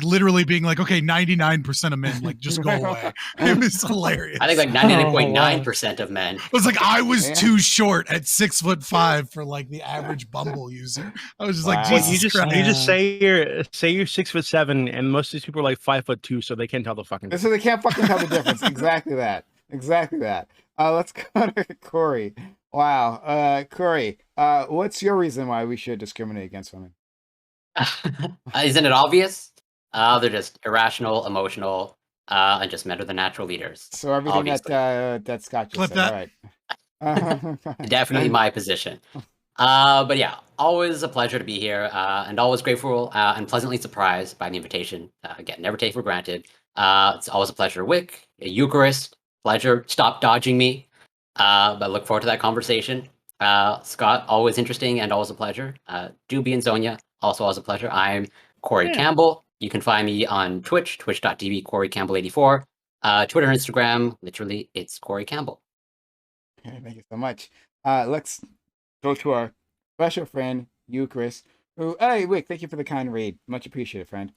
literally being like, okay, 99% of men like just go away. It was hilarious. I think like 99.9% of men. It was like I was too short at 6'5" for like the average Bumble user. I was just like, Wow. well, Jesus Christ. you just say you're 6'7", and most of these people are like 5'2", so they can't tell the fucking. So they can't fucking tell the difference. Exactly that. Exactly that. Let's go to Corey. Wow. Corey, what's your reason why we should discriminate against women? Isn't it obvious? They're just irrational, emotional, and just men are the natural leaders. So everything obviously. that Scott just Clip said. that. All right. Definitely my position. But yeah, always a pleasure to be here, and always grateful and pleasantly surprised by the invitation. Again, never take for granted. It's always a pleasure. Wick, Eucharist, pleasure. Stop dodging me. But I look forward to that conversation. Scott, always interesting and always a pleasure. Doobie and Zonia, also always a pleasure. I'm Corey Campbell. You can find me on Twitch, twitch.tv, Corey Campbell 84. Twitter and Instagram, literally, it's Corey Campbell. Okay, thank you so much. Let's go to our special friend, Eucharist, who, hey, Wick, thank you for the kind read. Much appreciated, friend.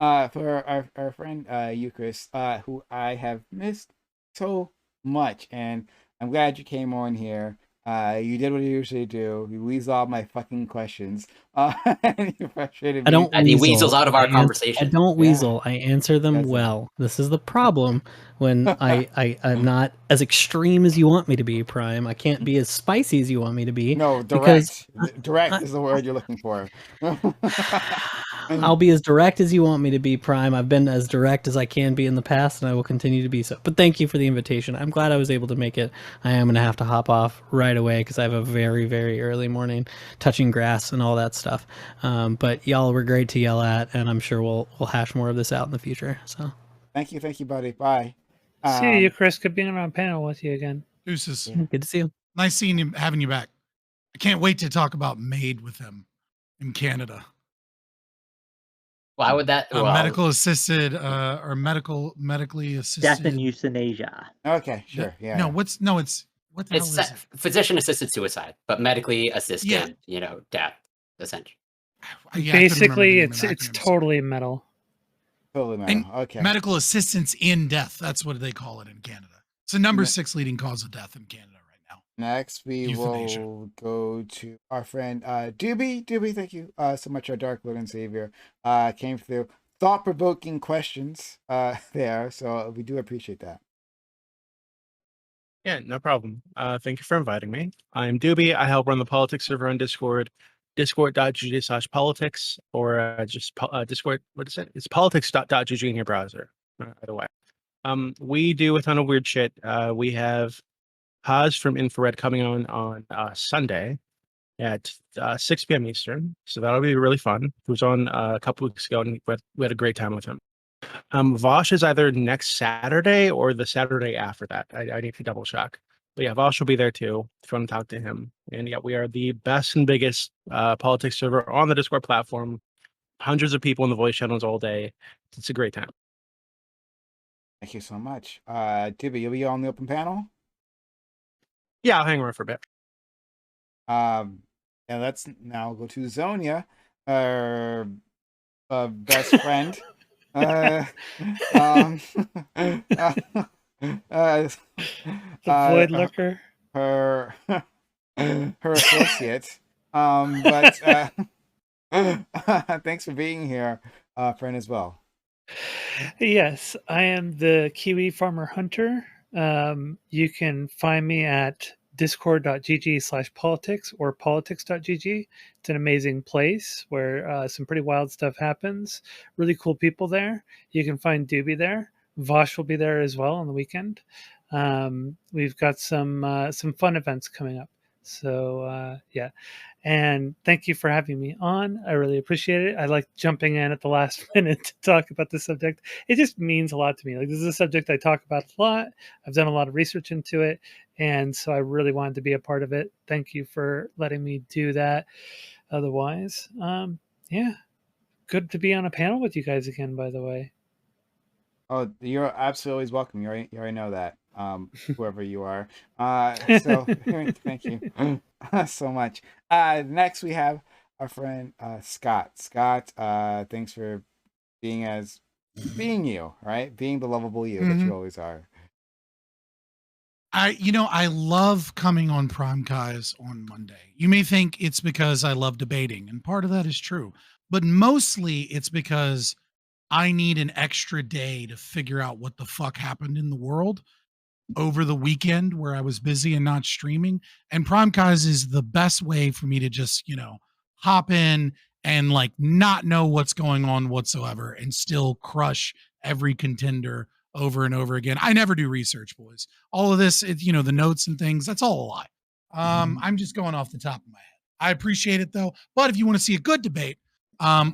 For our friend, Eucharist, who I have missed so much, and I'm glad you came on here. You did what you usually do. You weasel all my fucking questions. And you frustrated me. I don't And he weasel. weasels out of our conversation. I don't weasel. I answer them That's it. well. This is the problem when I'm not as extreme as you want me to be, Prime. I can't be as spicy as you want me to be. No, because direct is the word you're looking for. I'll be as direct as you want me to be, Prime. I've been as direct as I can be in the past, and I will continue to be so. But thank you for the invitation. I'm glad I was able to make it. I am going to have to hop off right away because I have a very, very early morning touching grass and all that stuff. But y'all were great to yell at, and I'm sure we'll hash more of this out in the future. So Thank you, buddy. Bye. See you, Chris. Good being on a panel with you again. Deuces. good to see you. Nice seeing you, having you back. I can't wait to talk about Maid with him in Canada. Why would that? Medical assisted or medically assisted Death and euthanasia. Okay, sure. Yeah. No, what the hell is it? Physician assisted suicide, but medically assisted, death, essentially. Yeah, I couldn't remember Basically, the name of the it's acronym, totally metal. Totally metal. Okay. Medical assistance in death. That's what they call it in Canada. It's the number 6 leading cause of death in Canada right now. Next, we Euthanasia. will go to our friend Doobie. Doobie, thank you so much. Our Dark Lord and Savior came through. Thought-provoking questions there, so we do appreciate that. Yeah, no problem. Thank you for inviting me. I'm Doobie. I help run the politics server on Discord, discord.gg/politics, or just Discord. What is it? It's politics.gg in your browser. Either way. We do a ton of weird shit. We have Haz from Infrared coming on Sunday at 6 p.m. Eastern, so that'll be really fun. He was on a couple weeks ago, and we had a great time with him. Vosh is either next Saturday or the Saturday after that. I need to double check. But yeah, Vosh will be there too if you want to talk to him. And yeah, we are the best and biggest politics server on the Discord platform. Hundreds of people in the voice channels all day. It's a great time. Thank you so much. Doobie, you'll be on the open panel? Yeah, I'll hang around for a bit. And let's now go to Zonia, our best friend. The void lurker. Her associate. But thanks for being here, friend, as well. Yes, I am the Kiwi Farmer Hunter. You can find me at discord.gg/politics or politics.gg. It's an amazing place where some pretty wild stuff happens. Really cool people there. You can find Doobie there. Vosh will be there as well on the weekend. We've got some fun events coming up. So yeah, and thank you for having me on. I really appreciate it. I like jumping in at the last minute to talk about this subject. It just means a lot to me. Like, this is a subject I talk about a lot. I've done a lot of research into it, and so I really wanted to be a part of it. Thank you for letting me do that. Otherwise, yeah, good to be on a panel with you guys again, by the way. Oh, you're absolutely always welcome. You already know that. Whoever you are. So thank you so much. Next we have our friend Scott. Scott, thanks for being you, right? Being the lovable you that you always are. I love coming on PrimeCayes on Monday. You may think it's because I love debating, and part of that is true, but mostly it's because I need an extra day to figure out what the fuck happened in the world over the weekend where I was busy and not streaming. And PrimeCayes is the best way for me to just, hop in and like not know what's going on whatsoever and still crush every contender over and over again. I never do research, boys. All of this, the notes and things, that's all a lie. I'm just going off the top of my head. I appreciate it though. But if you want to see a good debate,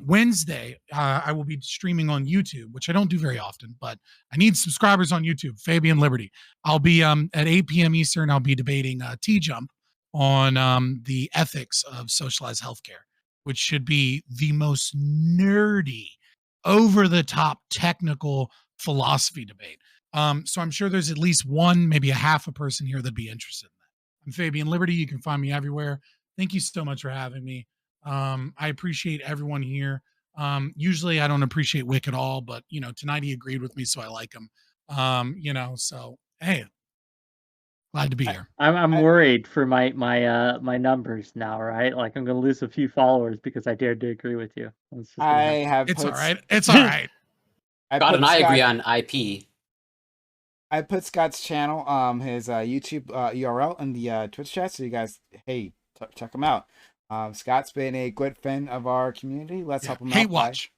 Wednesday, I will be streaming on YouTube, which I don't do very often, but I need subscribers on YouTube. Fabian Liberty. I'll be at 8 p.m. Eastern. I'll be debating T-Jump on the ethics of socialized healthcare, which should be the most nerdy, over-the-top technical philosophy debate. So I'm sure there's at least one, maybe a half a person here that'd be interested in that. I'm Fabian Liberty. You can find me everywhere. Thank you so much for having me. I appreciate everyone here. Usually I don't appreciate Wick at all, but tonight he agreed with me, so I like him. So hey, glad to be here. I'm worried for my numbers now, right? Like, I'm gonna lose a few followers because I dared to agree with you. It's all right. It's all right. Scott and I agree on IP. I put Scott's channel, his YouTube URL in the Twitch chat, so you guys, hey, check him out. Scott's been a good friend of our community. Let's help him out. Hate watch.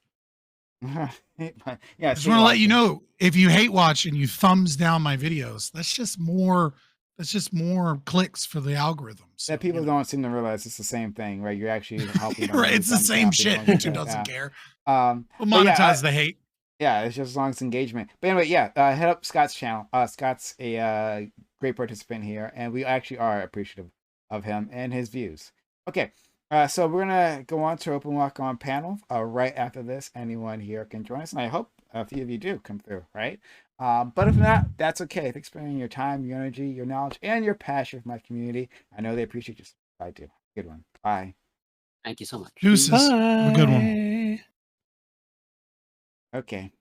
Yeah, I just want to let you know, if you hate watch and you thumbs down my videos, that's just more clicks for the algorithm. So, that people don't seem to realize it's the same thing, right? You're actually helping them. Right, it's the same shit. YouTube doesn't care. We'll monetize the hate. Yeah, it's just as long as engagement. But anyway, yeah, head up Scott's channel. Scott's a great participant here, and we actually are appreciative of him and his views. Okay, so we're gonna go on to open walk on panel right after this. Anyone here can join us, and I hope a few of you do come through, right? But if not, that's okay. Thanks for spending your time, your energy, your knowledge, and your passion for my community. I know they appreciate you. I do. Good one. Bye. Thank you so much. Deuces. Bye. Have a good one. Okay.